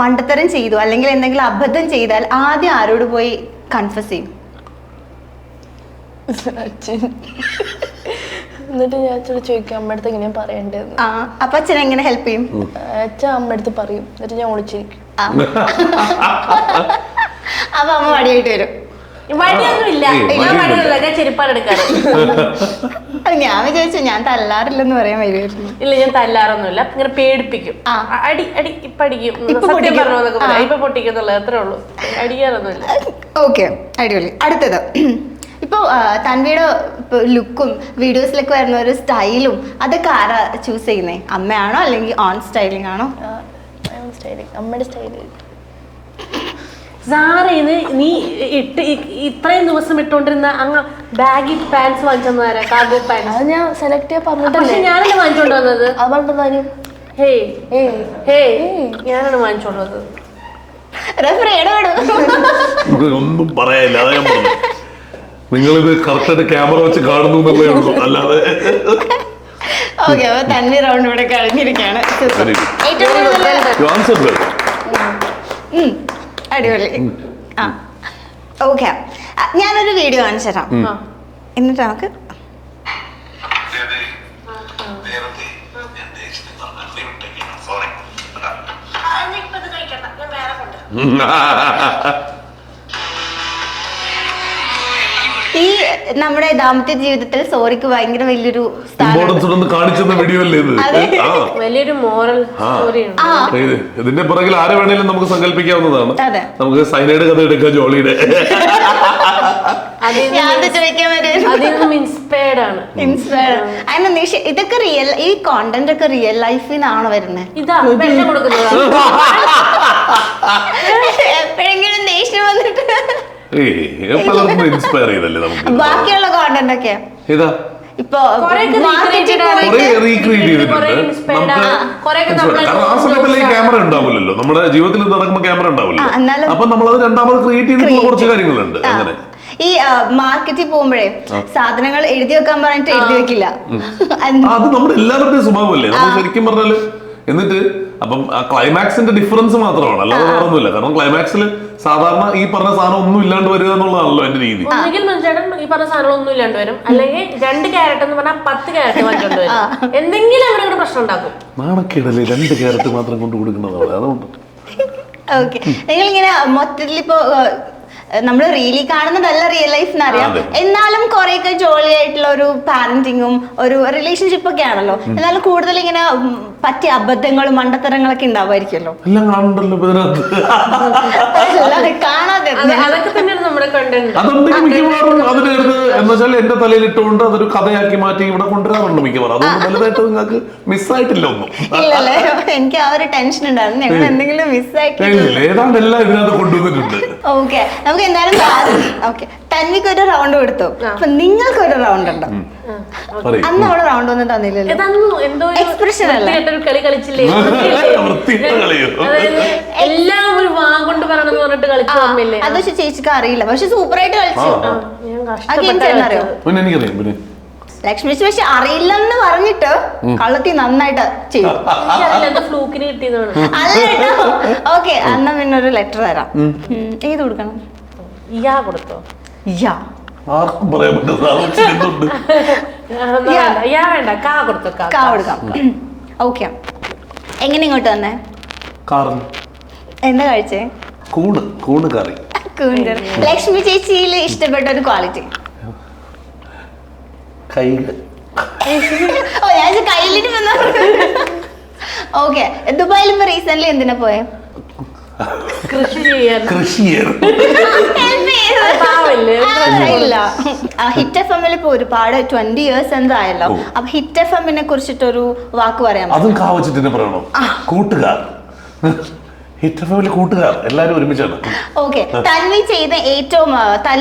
Speaker 1: മണ്ടത്തരം ചെയ്തു അല്ലെങ്കിൽ എന്തെങ്കിലും അബദ്ധം ചെയ്താൽ ആദ്യം ആരോട് പോയി കൺഫസ് ചെയ്യും?
Speaker 2: അച്ഛൻ. എന്നിട്ട് ഞാൻ അച്ഛനോട് ചോദിക്കും അമ്മ അടുത്ത് എങ്ങനെയാ പറയണ്ടേന്ന്.
Speaker 1: അപ്പൊ അച്ഛൻ എങ്ങനെ ഹെൽപ്പ് ചെയ്യും?
Speaker 2: അച്ഛൻ അമ്മ അടുത്ത് പറയും, എന്നിട്ട് ഞാൻ ഒളിച്ചിരിക്കും.
Speaker 1: അപ്പൊ അമ്മ വടിയായിട്ട് വരും.
Speaker 3: വടിയൊന്നും ഇല്ല, ഞാൻ ചെരുപ്പാണ് എടുക്കാറ്.
Speaker 1: ഞാൻ വിചാരിച്ചു ഞാൻ തല്ലാറില്ലെന്ന് പറയാൻ വരുമായിരുന്നു.
Speaker 3: ഇല്ല, ഞാൻ തല്ലാറൊന്നുമില്ല, ഇങ്ങനെ പേടിപ്പിക്കും. അടി അടി ഇപ്പൊ അടിക്കും, സത്യം പറഞ്ഞോന്നൊക്കെ പറയാം. ഇപ്പൊ പൊട്ടിക്കുന്നുള്ളത് അത്രേ ഉള്ളൂ, അടിക്കാറൊന്നുമില്ല.
Speaker 1: ഓക്കെ, അടിപൊളി. അടുത്തത്, ഇപ്പൊ തൻവിയുടെ ലുക്കും വീഡിയോസിലൊക്കെ വരുന്ന ഒരു സ്റ്റൈലും അതൊക്കെ ആരാ ചൂസ് ചെയ്യുന്നേ? അമ്മയാണോ അല്ലെങ്കിൽ ഓൺ സ്റ്റൈലിംഗ് ആണോ?
Speaker 2: അമ്മയുടെ സ്റ്റൈല്.
Speaker 3: സാറേന്ന് നീ ഇത്രയും ദിവസം ഇട്ടോണ്ടിരുന്ന അങ്ങ് ബാഗി പാൻസ് വാങ്ങിച്ചെന്നാരാ? Cargo pants.
Speaker 2: അത് ഞാൻ സെലക്ട് ചെയ്യാൻ
Speaker 3: പക്ഷെ
Speaker 2: പറഞ്ഞിട്ടല്ലേ
Speaker 3: ഞാനല്ലേ വാങ്ങിച്ചോണ്ട് വന്നത്?
Speaker 2: അതുകൊണ്ടെന്നാലും
Speaker 3: ഞാനാണ് വാങ്ങിച്ചോണ്ട് വന്നത്.
Speaker 4: ഒന്നും പറയാനില്ല, അതാ ഞാൻ പറഞ്ഞു. നിങ്ങളിത് കറക്റ്റായിട്ട് ക്യാമറ വെച്ച് കാണുന്നു എന്നല്ലേ ഉള്ളൂ, അല്ലാതെ.
Speaker 1: ഓക്കെ, അപ്പൊ തൻവി റൗണ്ട് ഇവിടെ കഴിഞ്ഞിരിക്കുകയാണ്. അടിപൊളി. ഓക്കെ, ഞാനൊരു വീഡിയോ കാണിച്ചു തരാം, എന്നിട്ട് നമുക്ക് ഈ നമ്മുടെ ദാമ്പത്യ ജീവിതത്തിൽ സോറിക്ക് ഭയങ്കര വലിയൊരു
Speaker 3: വലിയൊരു മോറൽ സ്റ്റോറിയാണ്.
Speaker 4: ഇതിന്റെ പുറകിൽ ആരെ വേണേലും നമുക്ക് സങ്കല്പിക്കാവുന്നതാണ്. നമുക്ക് സൈനൈഡ് കഥ എടുക്കാം, ജോളിയുടെ.
Speaker 1: ഇതൊക്കെ റിയൽ, ഈ കോണ്ടന്റ് ഒക്കെ റിയൽ ലൈഫിൽ നിന്നാണ് വരുന്നത്.
Speaker 3: ഇതാ കൊടുക്കുന്നത്
Speaker 1: എപ്പോഴെങ്കിലും ദേഷ്യം വന്നിട്ട്
Speaker 4: ഇൻസ്പയർ ചെയ്തല്ലേ നമുക്ക്.
Speaker 1: ബാക്കിയുള്ള കോണ്ടന്റ് ഒക്കെ
Speaker 4: ഏതാ?
Speaker 1: ഇപ്പൊ
Speaker 4: ക്യാമറ ഉണ്ടാവില്ലല്ലോ നമ്മുടെ ജീവിതത്തിൽ, നടക്കുമ്പോ ക്യാമറ ഉണ്ടാവില്ല. അപ്പൊ നമ്മളത് രണ്ടാമത് ക്രിയേറ്റ് ചെയ്തിട്ടുള്ള കുറച്ച് കാര്യങ്ങളുണ്ട്. അങ്ങനെ
Speaker 1: ഈ മാർക്കറ്റിൽ പോകുമ്പോഴേ സാധനങ്ങൾ എഴുതി വെക്കാൻ പറഞ്ഞിട്ട് എഴുതി വെക്കില്ല.
Speaker 4: അത് നമ്മുടെ എല്ലാവരുടെയും സ്വഭാവമല്ലേ, നമ്മൾ ശരിക്കും പറഞ്ഞാല്. എന്നിട്ട് അപ്പം ആ ക്ലൈമാക്സിന്റെ ഡിഫറൻസ് മാത്രമാണ്, അല്ലാതെ വേറെ ഒന്നുമില്ല. കാരണം ക്ലൈമാക്സിൽ സാധാരണ ഈ പറഞ്ഞ സാധനം ഒന്നും ഇല്ലാണ്ട് വരിക എന്നുള്ളതാണല്ലോ എന്റെ രീതി.
Speaker 3: ഒന്നുകിൽ മനുഷ്യൻ ഈ പറഞ്ഞ സാധനം ഒന്നും ഇല്ലാണ്ട് വരും, അല്ലെങ്കിൽ 2 ക്യാരറ്റ് എന്ന് പറഞ്ഞാൽ 10 ക്യാരറ്റ് വാങ്ങിക്കൊണ്ട് വരും. എന്തെങ്കിലും അവിടെ ഇവിടെ പ്രശ്നം ഉണ്ടാക്കും.
Speaker 4: നാണക്കേടല്ലേ 2 ക്യാരറ്റ് മാത്രം കൊണ്ട് കൊടുക്കുന്നതാണ്, അതുകൊണ്ട്.
Speaker 1: ഓക്കെ, നിങ്ങളിങ്ങനെ മൊത്തത്തിൽ ഇപ്പോ നമ്മൾ റീലി കാണുന്നതല്ല റിയൽ ലൈഫ് എന്നറിയാം, എന്നാലും കുറെയൊക്കെ ജോളി ആയിട്ടുള്ള ഒരു പാരന്റിങ്ങും ഒരു റിലേഷൻഷിപ്പ് ഒക്കെ ആണല്ലോ. എന്നാലും കൂടുതൽ ഇങ്ങനെ പറ്റിയ അബദ്ധങ്ങളും മണ്ടത്തരങ്ങളൊക്കെ ഉണ്ടാവുമായിരിക്കുമല്ലോ.
Speaker 4: എല്ലാം കാണണ്ടല്ലോ
Speaker 1: കാണാതെ
Speaker 3: അതൊക്കെ തന്നെയാണ് നമ്മുടെ കണ്ടന്റ്.
Speaker 4: അതുണ്ടെങ്കിൽ മിക്കവാറും അതിനടുത്ത് എന്ന് വെച്ചാൽ എന്റെ തലയിൽ ഇട്ടുകൊണ്ട് അതൊരു കഥയാക്കി മാറ്റി ഇവിടെ കൊണ്ടുവരാറുണ്ട് മിക്കവാറും. അതുകൊണ്ട് വലുതായിട്ട് നിങ്ങൾക്ക് മിസ്സായിട്ടില്ല ഒന്നും.
Speaker 1: ഇല്ലല്ലേ, എനിക്ക് ആ ഒരു ടെൻഷൻ ഉണ്ടായിരുന്നു, ഞങ്ങൾ എന്തെങ്കിലും മിസ്സാക്കി.
Speaker 4: ഏതാണ്ട് എല്ലാം ഇതിനകത്ത് കൊണ്ടുവന്നിട്ടുണ്ട്.
Speaker 1: ഓക്കെ, നമുക്ക് എന്തായാലും ഓക്കെ തന്നിക്ക് ഒരു റൗണ്ട് കൊടുത്തു, അപ്പൊ നിങ്ങൾക്ക് ഒരു റൗണ്ട് ഉണ്ടോ? അന്ന് അവിടെ റൗണ്ട് ഒന്നും തന്നില്ലല്ലോ.
Speaker 3: എന്തോ
Speaker 1: എക്സ്പ്രഷൻ അല്ല,
Speaker 3: ഒരു കളി കളിച്ചില്ലേ? അതായത് എല്ലാം ഒരു വാ കൊണ്ട് പറയണമെന്ന് പറഞ്ഞിട്ട് കളിച്ചു ഓർമ്മയില്ലേ?
Speaker 1: അത് പക്ഷെ ചേച്ചിക്ക് അറിയില്ല, പക്ഷെ സൂപ്പറായിട്ട് കളിച്ചു. ആ ഗെയിം ചേട്ടനറിയോ?
Speaker 4: എനിക്കറിയാം.
Speaker 1: ലക്ഷ്മി പക്ഷെ അറിയില്ലെന്ന് പറഞ്ഞിട്ട് കള്ളത്തി നന്നായിട്ട് ചെയ്തു.
Speaker 3: ഫ്ലൂക്കിന് കിട്ടിയതാണ്.
Speaker 1: അല്ല കേട്ടോ. ഓക്കെ, എന്നാ പിന്നെ ഒരു ലെറ്റർ തരാം. ഏത് കൊടുക്കണം?
Speaker 3: യാ കൊടുത്തോ?
Speaker 1: യാ.
Speaker 4: ആർക്കും പറയാൻ പറ്റുന്നത്
Speaker 3: യാ വേണ്ട, കാ കൊടുത്തോ.
Speaker 1: കാ കൊടുക്കാം. ഓക്കെ, എങ്ങനെ ഇങ്ങോട്ട് വന്നേ?
Speaker 4: കാറിൽ
Speaker 1: എന്താ കഴിച്ചേ?
Speaker 4: കൂണ് കറി.
Speaker 1: ലക്ഷ്മി ചേച്ചിയിൽ ഇഷ്ടപ്പെട്ട ഒരു ക്വാളിറ്റി?
Speaker 4: കൈകൾ.
Speaker 1: ഓ, ഞാൻ കയ്യിലിട്ട് വന്ന. ഓക്കെ, ദുബായിൽ ഇപ്പൊ റീസെന്റ് എന്തിനാ പോയെ?
Speaker 3: കൃഷി ചെയ്യാൻ.
Speaker 1: ഇല്ല, ഹിറ്റ് എഫ് എമ്മിൽ ഇപ്പൊ ഒരുപാട് 20 years എന്തായല്ലോ. അപ്പൊ ഹിറ്റ് എഫ് എമ്മിനെ കുറിച്ചിട്ടൊരു വാക്ക് പറയാം.
Speaker 4: അതും കാവച്ചിട്ട് പറയണോ? കൂട്ടുകാർ. ഹിറ്റ് എഫ് എമ്മിലെ കൂട്ടുകാർ എല്ലാരും ഒരുമിച്ചാണ്.
Speaker 1: ഓക്കെ, തന്വി ചെയ്ത ഏറ്റവും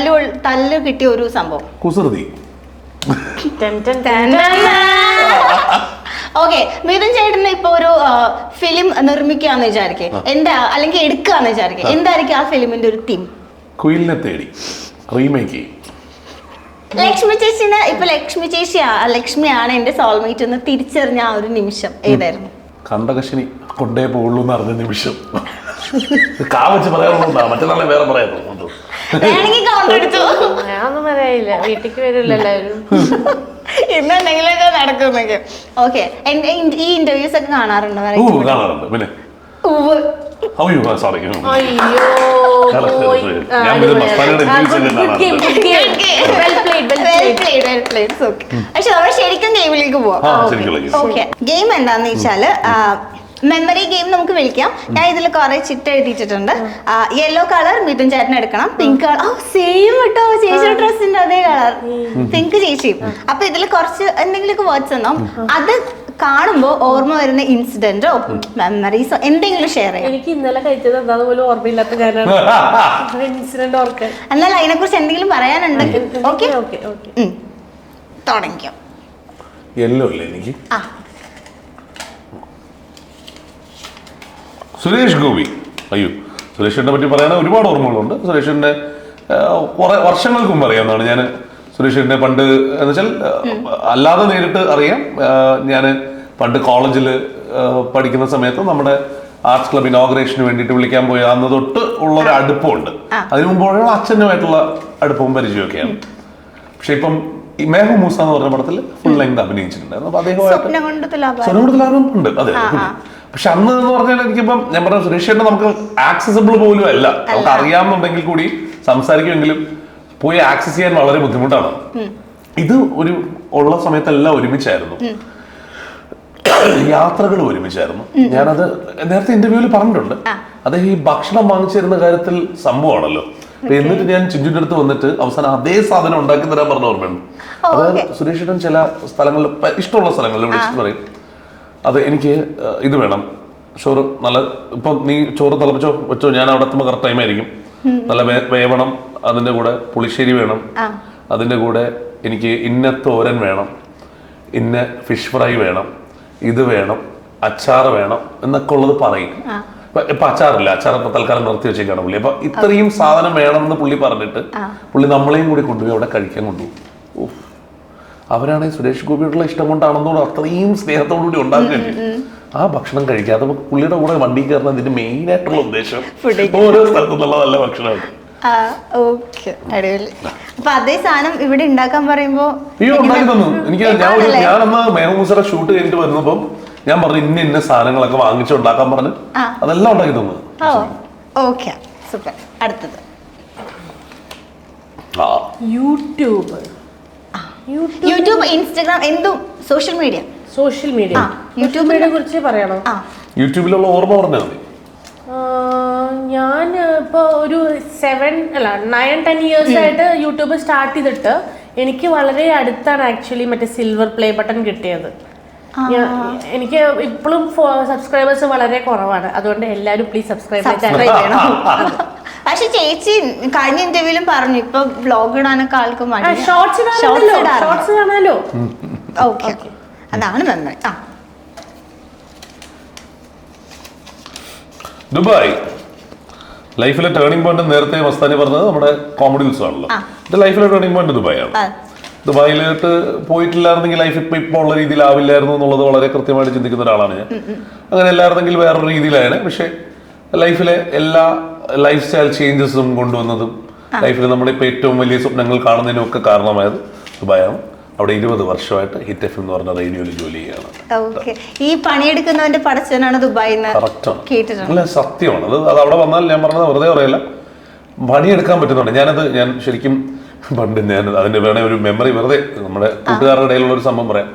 Speaker 1: തല്ലു കിട്ടിയ ഒരു സംഭവം?
Speaker 4: കുസൃതി.
Speaker 1: ഓക്കെ, മിഥുൻ ചേട്ടന് ഇപ്പൊ ഒരു ഫിലിം നിർമ്മിക്കാന്ന് വിചാരിക്കേ, എന്താ അല്ലെങ്കിൽ എടുക്കാന്ന് വിചാരിക്കേ, എന്തായിരിക്കും ആ ഫിലിമിന്റെ ഒരു തീം?
Speaker 4: കുയിലിനെ തേടി റീമേക്ക് ചെയ്യും.
Speaker 1: ലക്ഷ്മി ചേച്ചിനെ ഇപ്പൊ ലക്ഷ്മിയാണ് എന്റെ സോൾമേറ്റ് എന്ന് തിരിച്ചറിഞ്ഞ ആ ഒരു നിമിഷം ഏതായിരുന്നു?
Speaker 4: കണ്ടകശിനി കൊണ്ടേ പോകുള്ളൂ എന്ന് അറിഞ്ഞ നിമിഷം. കാവച്ച് പറയാറുണ്ടോ? മറ്റന്നാളെ വേറെ പറയാറുണ്ടോ?
Speaker 3: ഞാനൊന്നും പറയില്ല, വീട്ടിക്ക് വരില്ല എല്ലാവരും.
Speaker 1: ഇന്നെന്തെങ്കിലുമൊക്കെ നടക്കുന്നൊക്കെ. ഓക്കെ, ഈ ഇന്റർവ്യൂസ് ഒക്കെ കാണാറുണ്ടോ?
Speaker 4: കാണാറുണ്ട്. പിന്നെ സോറി,
Speaker 1: പക്ഷെ നമ്മൾ ശരിക്കും ഗെയിമിലേക്ക് പോവാം. ഓക്കെ, ഗെയിം എന്താന്ന് വെച്ചാല് മെമ്മറി ഗെയിം നമുക്ക് വിളിക്കാം. ഞാൻ ഇതിൽ കുറെ ചിട്ട് എഴുതിയിട്ടുണ്ട്. യെല്ലോ കളർ മിഥുൻ ചേട്ടൻ എടുക്കണം, പിങ്ക് കളർ സെയിം കേട്ടോ, ചേച്ചിയുടെ ഡ്രസ്സിന്റെ അതേ കളർ, പിങ്ക് ചേച്ചിയും. അപ്പൊ ഇതിൽ കുറച്ച് എന്തെങ്കിലുമൊക്കെ വേർഡ്സ് തന്നോ, അത് കാണുമ്പോ ഓർമ്മ വരുന്ന ഇൻസിഡന്റോ മെമ്മറീസോ എന്തെങ്കിലും ഷെയർ ചെയ്യാം.
Speaker 3: എനിക്ക് ഇന്നലെ കഴിച്ചത് എന്താന്ന് പോലും ഓർമ്മയില്ലാത്ത ഇൻസിഡന്റ് ഓർക്കാൻ.
Speaker 1: എന്നാൽ അതിനെ കുറിച്ച് എന്തെങ്കിലും പറയാനുണ്ടെങ്കിൽ ഓക്കെ തുടങ്ങിക്കോ.
Speaker 4: യെല്ലോ അല്ലേ എനിക്ക്? സുരേഷ് ഗോപി. അയ്യോ, സുരേഷിനെ പറ്റി പറയാൻ ഒരുപാട് ഓർമ്മകളുണ്ട്. സുരേഷിന്റെ കുറെ വർഷങ്ങൾക്ക് മുമ്പ് അറിയാവുന്നതാണ് ഞാൻ. സുരേഷിനെ പണ്ട് എന്ന് വെച്ചാൽ അല്ലാതെ നേരിട്ട് അറിയാം. ഞാൻ പണ്ട് കോളേജിൽ പഠിക്കുന്ന സമയത്ത് നമ്മുടെ ആർട്സ് ക്ലബ് ഇനോഗ്രേഷന് വേണ്ടിയിട്ട് വിളിക്കാൻ പോയി അന്ന് തൊട്ട് ഉള്ളൊരു അടുപ്പമുണ്ട്. അതിനു മുമ്പുള്ള അച്ഛനുമായിട്ടുള്ള അടുപ്പവും പരിചയമൊക്കെയാണ്. പക്ഷെ ഇപ്പം ഈ മേഹു മൂസ എന്ന് പറഞ്ഞ പടത്തിൽ ഫുൾ ലെങ്ത് അഭിനയിച്ചിട്ടുണ്ടായിരുന്നു. അപ്പൊ അദ്ദേഹമായിട്ട് ഉണ്ട്. അതെ. പക്ഷെ അന്ന് എന്ന് പറഞ്ഞാൽ എനിക്കിപ്പം ഞാൻ പറഞ്ഞ സുരേഷേട്ടൻ നമുക്ക് ആക്സസിബിൾ പോലും അല്ല. നമുക്ക് അറിയാമെന്നുണ്ടെങ്കിൽ കൂടി സംസാരിക്കുമെങ്കിലും പോയി ആക്സസ് ചെയ്യാൻ വളരെ ബുദ്ധിമുട്ടാണ്. ഇത് ഒരു ഉള്ള സമയത്തെല്ലാം ഒരുമിച്ചായിരുന്നു, യാത്രകൾ ഒരുമിച്ചായിരുന്നു. ഞാനത് നേരത്തെ ഇന്റർവ്യൂവിൽ പറഞ്ഞിട്ടുണ്ട്. അദ്ദേഹം ഈ ഭക്ഷണം വാങ്ങിച്ചു തരുന്ന കാര്യത്തിൽ സംഭവമാണല്ലോ. എന്നിട്ട് ഞാൻ ചിഞ്ചുന്റെ അടുത്ത് വന്നിട്ട് അവസാനം അതേ സാധനം ഉണ്ടാക്കി തരാൻ പറഞ്ഞ ഓർമ്മയുണ്ട്. അതായത് സുരേഷേട്ടൻ ചില സ്ഥലങ്ങളിൽ ഇഷ്ടമുള്ള സ്ഥലങ്ങളിൽ വിളിച്ചിട്ട് പറയും, അത് എനിക്ക് ഇത് വേണം, ചോറ് നല്ല ഇപ്പൊ നീ ചോറ് തിളപ്പിച്ചോ വെച്ചോ, ഞാൻ അവിടെ എത്തുമ്പോൾ കറക്റ്റ് ടൈം ആയിരിക്കും. നല്ല വേവണം, അതിന്റെ കൂടെ പുളിശ്ശേരി വേണം, അതിന്റെ കൂടെ എനിക്ക് ഇന്ന തോരൻ വേണം, ഇന്ന ഫിഷ് ഫ്രൈ വേണം, ഇത് വേണം, അച്ചാർ വേണം എന്നൊക്കെ ഉള്ളത് പറയും. ഇപ്പൊ അച്ചാറില്ല, അച്ചാർ ഇപ്പൊ തൽക്കാലം നിർത്തി വെച്ചേക്കാണ് പുള്ളി. അപ്പൊ ഇത്രയും സാധനം വേണമെന്ന് പുള്ളി പറഞ്ഞിട്ട് പുള്ളി നമ്മളെയും കൂടി കൊണ്ടുപോയി അവിടെ കഴിക്കാൻ കൊണ്ടുപോകും. അവരാണെങ്കിൽ സുരേഷ് ഗോപിയോടുള്ള ഇഷ്ടം കൊണ്ടാണെന്നോട് അത്രയും സ്നേഹത്തോടു കൂടി ഉണ്ടാക്കുകയല്ലേ ആ ഭക്ഷണം കഴിക്കാതെ. പുള്ളിയുടെ കൂടെ വണ്ടി കയറുന്നതിന്റെ മെയിൻ ആയിട്ടുള്ള ഉദ്ദേശം ഓരോ സ്ഥലത്തുനിന്നുള്ള നല്ല ഭക്ഷണമാണ്.
Speaker 1: അപ്പൊ അതേ സാധനം ഇവിടെ ഉണ്ടാക്കാൻ പറയുമ്പോ
Speaker 4: അയ്യോ ഉണ്ടാക്കി തന്നു എനിക്ക്. ഞാനന്ന് മേഹൂസയുടെ ഷൂട്ട് കഴിഞ്ഞിട്ട് വരുന്നപ്പം ഞാൻ പറഞ്ഞു ഇന്ന സാധനങ്ങളൊക്കെ വാങ്ങിച്ചുണ്ടാക്കാൻ പറഞ്ഞു, അതെല്ലാം ഉണ്ടാക്കി തന്നു.
Speaker 1: അടുത്തത്
Speaker 3: യൂട്യൂബ്,
Speaker 1: ഇൻസ്റ്റാഗ്രാം, എന്തും സോഷ്യൽ മീഡിയ.
Speaker 3: യൂട്യൂബിനെ കുറിച്ച് പറയണോ?
Speaker 4: യൂട്യൂബിലുള്ള ഓർമ്മ പറഞ്ഞാൽ മതി.
Speaker 3: ഞാൻ ഇപ്പോൾ ഒരു 9-10 years ആയിട്ട് യൂട്യൂബ് സ്റ്റാർട്ട് ചെയ്തിട്ട് എനിക്ക് വളരെ അടുത്താണ് ആക്ച്വലി മറ്റേ സിൽവർ പ്ലേ ബട്ടൺ കിട്ടിയത്. എനിക്ക് ഇപ്പോഴും സബ്സ്ക്രൈബേഴ്സ് വളരെ കുറവാണ്. അതുകൊണ്ട് എല്ലാവരും പ്ലീസ് സബ്സ്ക്രൈബ്
Speaker 1: ചെയ്യണം. പക്ഷെ ചേച്ചി കഴിഞ്ഞ ഇന്റർവ്യൂലും പറഞ്ഞു ഇപ്പൊ വ്ലോഗ് ഇടാനൊക്കെ ആൾക്ക്
Speaker 3: ഷോർട്സ് കാണാലോ.
Speaker 1: ഓക്കെ, അതാണ് മെമ്മറി.
Speaker 4: ദുബായ് ലൈഫിലെ ടേണിംഗ് പോയിന്റ് നേരത്തെ മസ്താനി പറഞ്ഞത് നമ്മുടെ കോമഡി ഉത്സവമാണല്ലോ. എന്റെ ലൈഫിലെ ടേണിംഗ് പോയിന്റ് ദുബായാണ്. ദുബായിലോട്ട് പോയിട്ടില്ലായിരുന്നെങ്കിൽ ലൈഫ് ഇപ്പൊ ഉള്ള രീതിയിലാവില്ലായിരുന്നു എന്നുള്ളത് വളരെ കൃത്യമായിട്ട് ചിന്തിക്കുന്ന ഒരാളാണ് ഞാൻ. അങ്ങനെ എല്ലായിരുന്നെങ്കിൽ വേറൊരു രീതിയിലായാണ്. പക്ഷെ ലൈഫിലെ എല്ലാ ലൈഫ് സ്റ്റൈൽ ചേഞ്ചസും കൊണ്ടുവന്നതും ലൈഫിൽ നമ്മുടെ ഇപ്പൊ ഏറ്റവും വലിയ സ്വപ്നങ്ങൾ കാണുന്നതിനും ഒക്കെ കാരണമായത് ദുബായാണ്. അവിടെ 20 വർഷമായിട്ട് ഹിറ്റ് എഫ് എന്ന് പറഞ്ഞ റേഡിയോയിൽ ജോലി ചെയ്യാണ്.
Speaker 1: ഈ പണിയെടുക്കുന്നവന്റെ പടച്ചനാണ് ദുബായിൽ
Speaker 4: അല്ല, സത്യമാണ് അത്. അത് അവിടെ വന്നാൽ ഞാൻ പറഞ്ഞത് വെറുതെ പറയല്ല, പണിയെടുക്കാൻ പറ്റുന്നുണ്ട്. ഞാൻ ശരിക്കും പണ്ട് ഞാൻ അതിന്റെ വേണേ ഒരു മെമ്മറി വെറുതെ നമ്മുടെ കൂട്ടുകാരുടെ ഇടയിലുള്ള ഒരു സംഭവം പറയാം.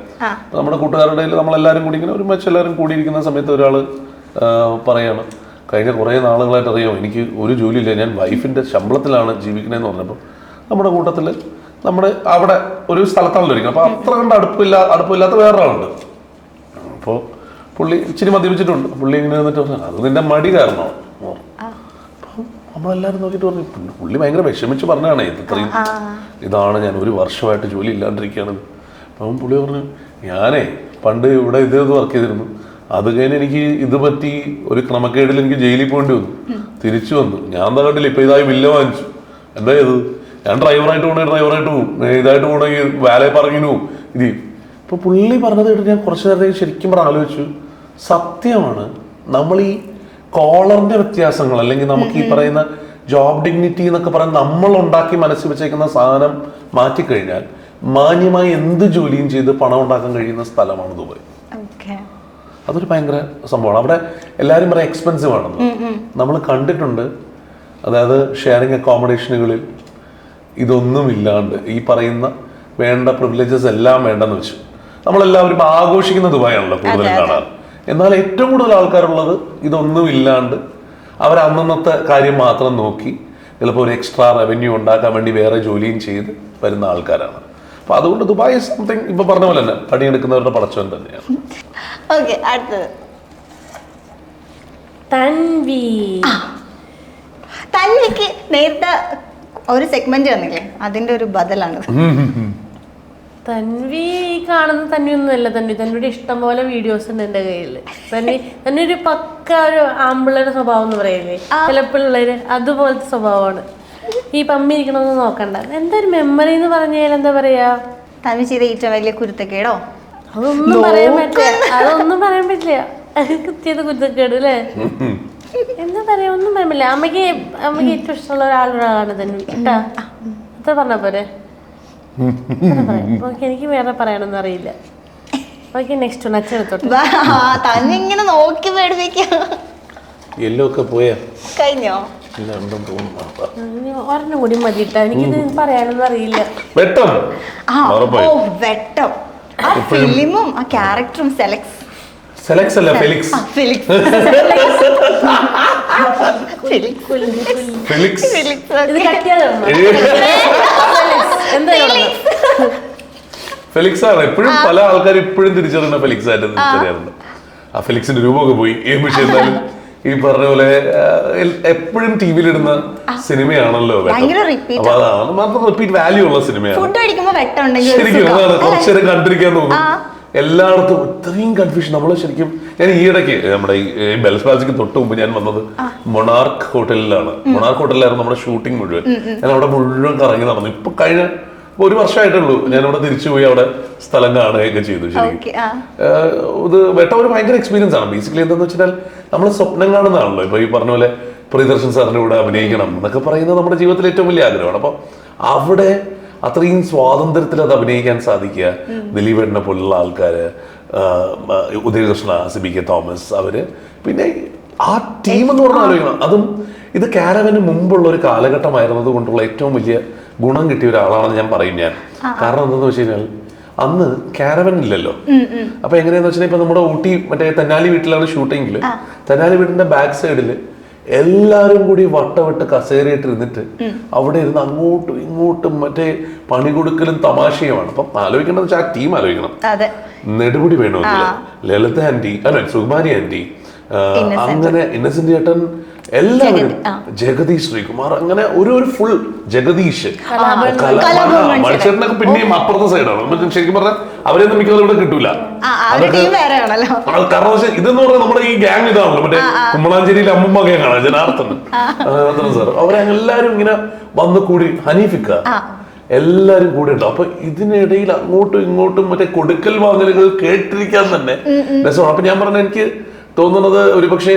Speaker 4: നമ്മുടെ കൂട്ടുകാരുടെ ഇടയിൽ നമ്മളെല്ലാവരും കൂടി ഇങ്ങനെ ഒരു മച്ച് എല്ലാവരും കൂടിയിരിക്കുന്ന സമയത്ത് ഒരാള് പറയാണ്, കഴിഞ്ഞ കുറേ നാളുകളായിട്ട് അറിയാമോ എനിക്ക് ഒരു ജോലിയില്ല, ഞാൻ വൈഫിന്റെ ശമ്പളത്തിലാണ് ജീവിക്കണേന്ന് പറഞ്ഞപ്പോൾ നമ്മുടെ കൂട്ടത്തിൽ നമ്മുടെ അവിടെ ഒരു സ്ഥലത്താണല്ലോ ഇരിക്കുന്നത്. അപ്പോൾ അത്ര കണ്ട് അടുപ്പില്ലാത്ത വേറൊരാളുണ്ട്. അപ്പോൾ പുള്ളി ഇച്ചിരി മദ്യപിച്ചിട്ടുണ്ട്. പുള്ളി ഇങ്ങനെ നിന്നിട്ട് പറഞ്ഞു അത് നിന്റെ മടി കാരണമാണ്. അപ്പം നമ്മളെല്ലാവരും നോക്കിയിട്ട് പറഞ്ഞു, പുള്ളി ഭയങ്കര വിഷമിച്ച് പറഞ്ഞാണ് ഇത്രയും ഇതാണ് ഞാൻ ഒരു വർഷമായിട്ട് ജോലി ഇല്ലാണ്ടിരിക്കുകയാണ്. അപ്പം പുള്ളി പറഞ്ഞു ഞാനേ പണ്ട് ഇവിടെ ഇത് വർക്ക് ചെയ്തിരുന്നു, അത് കഴിഞ്ഞ് എനിക്ക് ഇത് പറ്റി ഒരു ക്രമക്കേടിൽ എനിക്ക് ജയിലിൽ പോകേണ്ടി വന്നു, തിരിച്ചു വന്നു. ഞാൻ എന്താ കണ്ടില്ല ഇപ്പം ഇതായി ബില്ല് വാങ്ങിച്ചു. എന്താ ചെയ്തത്? ഞാൻ ഡ്രൈവറായിട്ട് പോകും, ഇതായിട്ട് പോകണമെങ്കിൽ വാലേ പറഞ്ഞിന് പോകും. ഇത് ഇപ്പൊ പുള്ളി പറഞ്ഞത് കേട്ട് ഞാൻ കുറച്ചു നേരത്തേക്ക് ശരിക്കും ആലോചിച്ചു. സത്യമാണ്, നമ്മൾ ഈ കോളറിന്റെ വ്യത്യാസങ്ങൾ അല്ലെങ്കിൽ നമുക്ക് ഈ പറയുന്ന ജോബ് ഡിഗ്നിറ്റി എന്നൊക്കെ പറയുന്ന നമ്മൾ ഉണ്ടാക്കി മനസ്സിൽ വെച്ചേക്കുന്ന സാധനം മാറ്റിക്കഴിഞ്ഞാൽ മാന്യമായി എന്ത് ജോലിയും ചെയ്ത് പണം ഉണ്ടാക്കാൻ കഴിയുന്ന സ്ഥലമാണ് ദുബായ്. അതൊരു ഭയങ്കര സംഭവമാണ്. അവിടെ എല്ലാവരും പറയാം എക്സ്പെൻസീവ് ആണെന്ന്. നമ്മൾ കണ്ടിട്ടുണ്ട്, അതായത് ഷെയറിങ് അക്കോമഡേഷനുകളിൽ ഇതൊന്നും ഇല്ലാണ്ട് ഈ പറയുന്ന വേണ്ട പ്രിവിലേജസ് എല്ലാം വേണ്ടെന്ന് വെച്ചു നമ്മളെല്ലാവരും ആഘോഷിക്കുന്ന ദുബായാണല്ലോ കൂടുതൽ കാണാറ്. എന്നാൽ ഏറ്റവും കൂടുതൽ ആൾക്കാരുള്ളത് ഇതൊന്നും ഇല്ലാണ്ട് അവർ അന്നത്തെ കാര്യം മാത്രം നോക്കി ചിലപ്പോൾ ഒരു എക്സ്ട്രാ റവന്യൂ ഉണ്ടാക്കാൻ വേണ്ടി വേറെ ജോലിയും ചെയ്ത് വരുന്ന ആൾക്കാരാണ്. അപ്പൊ അതുകൊണ്ട് ദുബായ് സംതിങ് ഇപ്പൊ പറഞ്ഞ പോലെ തന്നെ പണിയെടുക്കുന്നവരുടെ പടച്ചവൻ തന്നെയാണ്.
Speaker 1: തൻവിക്ക് നേരത്തെ ഒരു സെഗ്മെന്റ് വന്നില്ലേ, അതിന്റെ ഒരു ബദലാണ്
Speaker 3: തൻവി. കാണുന്ന തന്നെയൊന്നുമല്ല തൻവിയുടെ ഇഷ്ടം പോലെ വീഡിയോസ് ഉണ്ട് എന്റെ കയ്യില്. തന്നെ ഒരു പക്ക ഒരു ആമ്പിള്ളേരുടെ സ്വഭാവം എന്ന് പറയില്ലേ, ചില പിള്ളേര് അതുപോലത്തെ സ്വഭാവമാണ്. ഈ പമ്മി ഇരിക്കണമെന്ന് നോക്കണ്ട. എന്താ ഒരു മെമ്മറി എന്ന് പറഞ്ഞാൽ എന്താ പറയാ,
Speaker 1: തൻവി ചെയ്ത ഏറ്റവും വലിയ കുരുത്തക്കേടോ?
Speaker 3: അതൊന്നും പറയാൻ പറ്റില്ല. ചെയ്ത കുരുത്തക്കേട് അല്ലേ, എന്താ പറയാ, ഒന്നും പറയാൻ പറ്റില്ല. അമ്മയ്ക്ക് ഏറ്റവും ഇഷ്ടമുള്ള ഒരാളാണ് തൻവി കേട്ടാ. അത്ര പറഞ്ഞ പോരെ. എനിക്ക് വേറെ പറയാനൊന്നും അറിയില്ല. നെക്സ്റ്റ്
Speaker 1: തന്നിങ്ങനെ നോക്കി പേടിപ്പിക്കാം. കഴിഞ്ഞോ?
Speaker 3: ഒരെണ്ണം കൂടി മതിട്ടാ, എനിക്കിത് പറയാനൊന്നും അറിയില്ല.
Speaker 1: വെട്ടം, ആ ഫിലിമും ആ ക്യാരക്ടറും
Speaker 4: സെലക്സ് അല്ല ഫെലിക്സ്. ഫെലിക്സ് ആണ് എപ്പോഴും പല ആൾക്കാർ ഇപ്പോഴും തിരിച്ചറിയുന്ന ഫെലിക്സ് ആയിട്ട് തിരിച്ചറിയാറുണ്ട്. ആ ഫെലിക്സിന്റെ രൂപമൊക്കെ പോയി. പക്ഷെ എന്നാലും ഈ പറഞ്ഞ പോലെ എപ്പോഴും ടി വിയിലിടുന്ന സിനിമയാണല്ലോ. അപ്പൊ അതാണ് മാത്രം റിപ്പീറ്റ് വാല്യൂ ഉള്ള സിനിമയാണ്. ശരിക്കും അതാണ് കുറച്ചേരം കണ്ടിരിക്കാൻ തോന്നും. എല്ലായിടത്തും ഇത്രയും കൺഫ്യൂഷൻ. നമ്മൾ ശരിക്കും ഞാൻ ഈയിടയ്ക്ക് നമ്മുടെ ഈ ബെൽസ് പാലസിക്ക് തൊട്ട് മുമ്പ് ഞാൻ വന്നത് മൊണാർക്ക് ഹോട്ടലിലാണ്. മൊണാർക്ക് ഹോട്ടലിലായിരുന്നു നമ്മുടെ ഷൂട്ടിംഗ് മുഴുവൻ. ഞാൻ അവിടെ മുഴുവൻ കറങ്ങി നടന്നു. ഇപ്പൊ കഴിഞ്ഞ ഒരു വർഷമായിട്ടുള്ളൂ ഞാൻ അവിടെ തിരിച്ചുപോയി അവിടെ സ്ഥലം കാണുകയൊക്കെ ചെയ്തു. ശരിക്കും ഇത് വെട്ടം ഒരു ഭയങ്കര എക്സ്പീരിയൻസ് ആണ്. ബേസിക്കലി എന്താന്ന് വെച്ചാൽ നമ്മൾ സ്വപ്നം കാണുന്നതാണല്ലോ. ഇപ്പൊ ഈ പറഞ്ഞ പോലെ പ്രിയദർശൻ സാറിന്റെ കൂടെ അഭിനയിക്കണം എന്നൊക്കെ പറയുന്നത് നമ്മുടെ ജീവിതത്തിലെ ഏറ്റവും വലിയ ആഗ്രഹമാണ്. അപ്പൊ അവിടെ അത്രയും സ്വാതന്ത്ര്യത്തിൽ അത് അഭിനയിക്കാൻ സാധിക്കുക. ദിലീപേട്ടനെ പോലുള്ള ആൾക്കാര്, ഉദയകൃഷ്ണ, സിബി തോമസ്, അവര് പിന്നെ ആ ടീം എന്ന് പറഞ്ഞാൽ ആലോചിക്കണം. അതും ഇത് കാരവന് മുമ്പുള്ള ഒരു കാലഘട്ടമായിരുന്നത് കൊണ്ടുള്ള ഏറ്റവും വലിയ ഗുണം കിട്ടിയ ഒരാളാണെന്ന് ഞാൻ പറയും. ഞാൻ കാരണം എന്താന്ന് വെച്ച് കഴിഞ്ഞാൽ അന്ന് കാരവൻ ഇല്ലല്ലോ. അപ്പൊ എങ്ങനെയാന്ന് വെച്ചാൽ ഇപ്പൊ നമ്മുടെ ഊട്ടി മറ്റേ തെന്നാലി വീട്ടിലാണ് ഷൂട്ടിങ്ങില്, തെന്നാലി വീടിന്റെ ബാക്ക് സൈഡില് എല്ലാരും കൂടി വട്ടമിട്ട് കസേരയിട്ട് ഇരുന്നിട്ട് അവിടെ ഇരുന്ന് അങ്ങോട്ടും ഇങ്ങോട്ടും മറ്റേ പണി കൊടുക്കലും തമാശയുമാണ്. അപ്പം ആലോചിക്കേണ്ടത് വെച്ചാൽ ആ ടീം ആലോചിക്കണം. നെടുമുടി വേണമെന്നില്ല, ലളിത ആന്റി, അല്ല സുകുമാരി ആന്റി, അങ്ങനെ ഇന്നസെന്റ് ചേട്ടൻ, എല്ലാവരും, ജഗദീഷ് ശ്രീകുമാർ, അങ്ങനെ ഒരു ഫുൾ ജഗദീഷ്, മണിച്ചേട്ടനൊക്കെ പിന്നെയും അപ്പുറത്തെ സൈഡാണ്. ശരിക്കും പറഞ്ഞാൽ അവരെയൊന്നും മിക്കവാറും ഇവിടെ കിട്ടൂല. കാരണം ഇതെന്ന് പറഞ്ഞാൽ നമ്മുടെ ഈ ഗ്യാങ് ഇതാണല്ലോ, മറ്റേ കുമ്മളാഞ്ചേരിയിലെ അമ്മമ്മ ഗ്യാങ്ങാണ്, ജനാർദ്ദൻ സാർ, അവരെല്ലാരും ഇങ്ങനെ വന്നു കൂടി, ഹനീഫിക്ക, എല്ലാരും കൂടെ ഉണ്ടാവും. അപ്പൊ ഇതിനിടയിൽ അങ്ങോട്ടും ഇങ്ങോട്ടും മറ്റേ കൊടുക്കൽ വാങ്ങലുകൾ കേട്ടിരിക്കാൻ തന്നെ രസമാണ്. അപ്പൊ ഞാൻ പറഞ്ഞ എനിക്ക് തോന്നുന്നത് ഒരുപക്ഷെ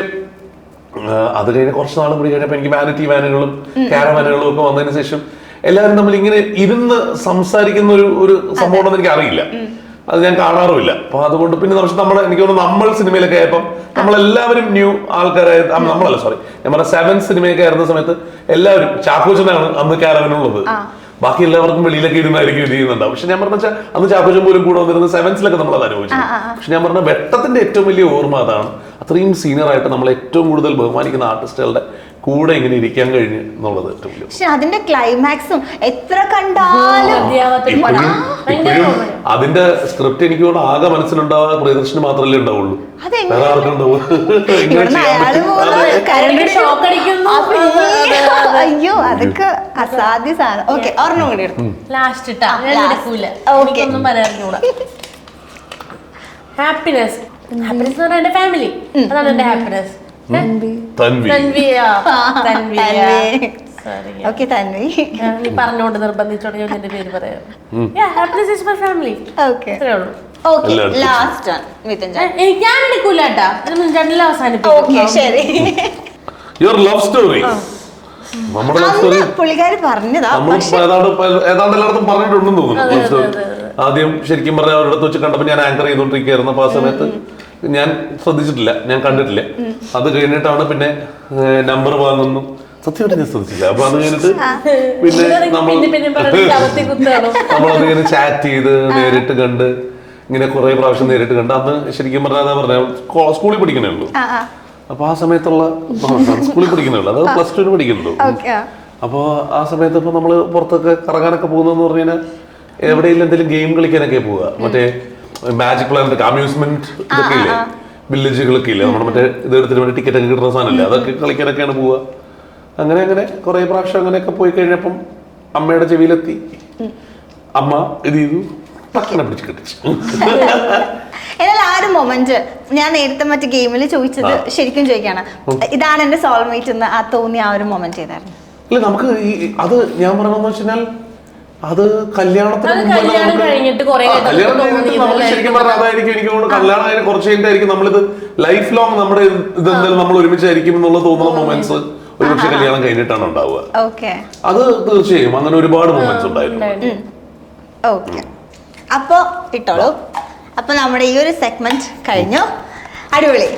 Speaker 4: അത് കഴിഞ്ഞ കുറച്ച് നാളും കൂടി കഴിഞ്ഞപ്പോൾ എനിക്ക് വാനിറ്റി വാനുകളും കാരവാനുകളും ഒക്കെ വന്നതിന് ശേഷം എല്ലാവരും തമ്മിൽ ഇങ്ങനെ ഇരുന്ന് സംസാരിക്കുന്ന ഒരു സംഭവം ഉണ്ടെന്ന് എനിക്ക് അറിയില്ല, അത് ഞാൻ കാണാറുമില്ല. അപ്പൊ അതുകൊണ്ട് പിന്നെ എനിക്ക് തോന്നുന്നു നമ്മൾ സിനിമയിലൊക്കെ ആയപ്പം നമ്മളെല്ലാവരും ന്യൂ ആൾക്കാരായ, നമ്മളല്ല സോറി ഞാൻ പറഞ്ഞ 7 സിനിമയൊക്കെ ആയിരുന്ന സമയത്ത് എല്ലാവരും, ചാക്കോച്ചനാണ് അന്ന് കാരവനുള്ളത്, ബാക്കി എല്ലാവർക്കും വെളിയിലൊക്കെ ഇരുന്നായിരിക്കും ഇത് ചെയ്യുന്നുണ്ടാവും. പക്ഷെ ഞാൻ പറഞ്ഞ അന്ന് ചാക്കോച്ചൻ പോലും കൂടെ വന്നിരുന്ന 7സിലൊക്കെ നമ്മൾ അത് അനുഭവിച്ചു. പക്ഷെ ഞാൻ പറഞ്ഞ വെട്ടത്തിന്റെ ഏറ്റവും വലിയ ഓർമ്മ അതാണ്. അത്രയും സീനിയർ ആയിട്ട് നമ്മൾ ഏറ്റവും കൂടുതൽ ബഹുമാനിക്കുന്ന ആർട്ടിസ്റ്റുകളുടെ കൂടെ ഇങ്ങനെ ഇരിക്കാൻ കഴിഞ്ഞു എന്നുള്ളത് ഏറ്റവും വലിയ.
Speaker 1: പക്ഷെ അതിന്റെ ക്ലൈമാക്സും എത്ര കണ്ടാലും
Speaker 4: അതിന്റെ സ്ക്രിപ്റ്റ് എനിക്ക് ആകെ മനസ്സിലുണ്ടാവുക പ്രിയദർശന് മാത്രമല്ലേ ഉണ്ടാവുള്ളൂ, വേറെ ആർക്കും ഉണ്ടാവും.
Speaker 1: അയ്യോ അതൊക്കെ അസാധ്യ സാധനം. ഓക്കെ, ഒരെണ്ണം കൂടി എടുത്തു
Speaker 3: ലാസ്റ്റ് ഹാപ്പിനെസ്. ഹാപ്പിനെസ് എന്ന് പറഞ്ഞാൽ എന്റെ ഫാമിലി, അതാണ് എന്റെ ഹാപ്പിനെസ്. നീ പറഞ്ഞോണ്ട് നിർബന്ധിച്ചോണ്ട് ഞാൻ എന്റെ പേര് പറയാം. Happiness is my family. ഞാൻ എടുക്കൂല കേട്ടാ, രണ്ടിലും അവസാനിപ്പിക്കും.
Speaker 1: ശരി,
Speaker 4: യുവർ ലവ് സ്റ്റോറി. നമ്മുടെ ലവ് സ്റ്റോറി
Speaker 1: പുള്ളിക്കാരി പറഞ്ഞതാ,
Speaker 4: ഏതാണ്ട് എല്ലായിടത്തും പറഞ്ഞിട്ടുണ്ടെന്ന് തോന്നുന്നു. ആദ്യം ശരിക്കും പറഞ്ഞാൽ അവരുടെ അടുത്ത് വെച്ച് കണ്ടപ്പോൾ ഞാൻ ആങ്കർ ചെയ്തോണ്ടിരിക്കുകയായിരുന്നു. അപ്പൊ ആ സമയത്ത് ഞാൻ ശ്രദ്ധിച്ചിട്ടില്ല, ഞാൻ കണ്ടിട്ടില്ല. അത് കഴിഞ്ഞിട്ടാണ് പിന്നെ നമ്പർ വാങ്ങുന്നു, സത്യമായിട്ട് ഞാൻ ശ്രദ്ധിച്ചില്ല. അപ്പൊ അത് കഴിഞ്ഞിട്ട് പിന്നെ നമ്മളതിങ്ങനെ ചാറ്റ് ചെയ്ത് നേരിട്ട് കണ്ട് ഇങ്ങനെ കുറെ പ്രാവശ്യം നേരിട്ട് കണ്ട്. അന്ന് ശരിക്കും പറഞ്ഞാൽ സ്കൂളിൽ പഠിക്കണേ ഉള്ളൂ. അപ്പൊ ആ സമയത്തുള്ള സ്കൂളിൽ പഠിക്കുന്നുള്ളൂ, അതായത് +2 പഠിക്കുന്നുള്ളൂ. അപ്പൊ ആ സമയത്ത് ഇപ്പൊ നമ്മള് പുറത്തൊക്കെ കറങ്ങാനൊക്കെ പോകുന്നതെന്ന് പറഞ്ഞു കഴിഞ്ഞാൽ എവിടെയെങ്കിലും എന്തെങ്കിലും ഗെയിം കളിക്കാനൊക്കെ പോവുക. മറ്റേ മാജിക് പ്ലാനറ്റ്, അമ്യൂസ്മെന്റ് ഇതൊക്കെ ഇല്ലേ, വില്ലേജുകളൊക്കെ ഇല്ലേ, നമ്മുടെ മറ്റേ ഇതെടുത്തിട്ട് വേണ്ടി ടിക്കറ്റ് ഒക്കെ കിട്ടുന്ന സാധനമില്ലേ, അതൊക്കെ കളിക്കാനൊക്കെയാണ് പോവുക. അങ്ങനെ അങ്ങനെ കുറെ പ്രാവശ്യം അങ്ങനെയൊക്കെ പോയി കഴിഞ്ഞപ്പം അമ്മയുടെ ചെവിയിലെത്തി. അമ്മ ഇത് ചെയ്തു, പക്കനെ പിടിച്ച് കെട്ടിച്ചു.
Speaker 1: എന്നാൽ ആ ഒരു മൊമെന്റ് ഞാൻ നേരത്തെ മറ്റു ഗെയിമിൽ ചോദിച്ചത് ശരിക്കും ചോദിക്കാണ്, ഇതാണ് എന്റെ സോൾമേറ്റ് എന്ന് ആ തോന്നിയ ആ ഒരു മൊമെന്റ് ചെയ്തായിരുന്നു.
Speaker 4: അല്ല, നമുക്ക് അത് ഞാൻ പറയണമെന്ന് വെച്ചാൽ അത് കല്യാണത്തിന് ശരിക്കും പറഞ്ഞാൽ അതായിരിക്കും എനിക്ക് തോന്നുന്നു. കല്യാണം അതിന് കുറച്ച് കഴിഞ്ഞായിരിക്കും നമ്മളിത് ലൈഫ് ലോങ് നമ്മുടെ ഇതെന്തായാലും നമ്മൾ ഒരുമിച്ചായിരിക്കും എന്നുള്ള തോന്നുന്ന മൊമെന്റ്സ് ഒരുപക്ഷെ കല്യാണം കഴിഞ്ഞിട്ടാണ് ഉണ്ടാവുക. അത് തീർച്ചയായും അങ്ങനെ ഒരുപാട് മൊമെന്റ്സ് ഉണ്ടായിരുന്നു.
Speaker 1: ഓക്കെ, അപ്പൊ ഇട്ടോളൂ. അപ്പൊ നമ്മുടെ ഈ ഒരു സെഗ്മെന്റ് കഴിഞ്ഞു. അടിപൊളി.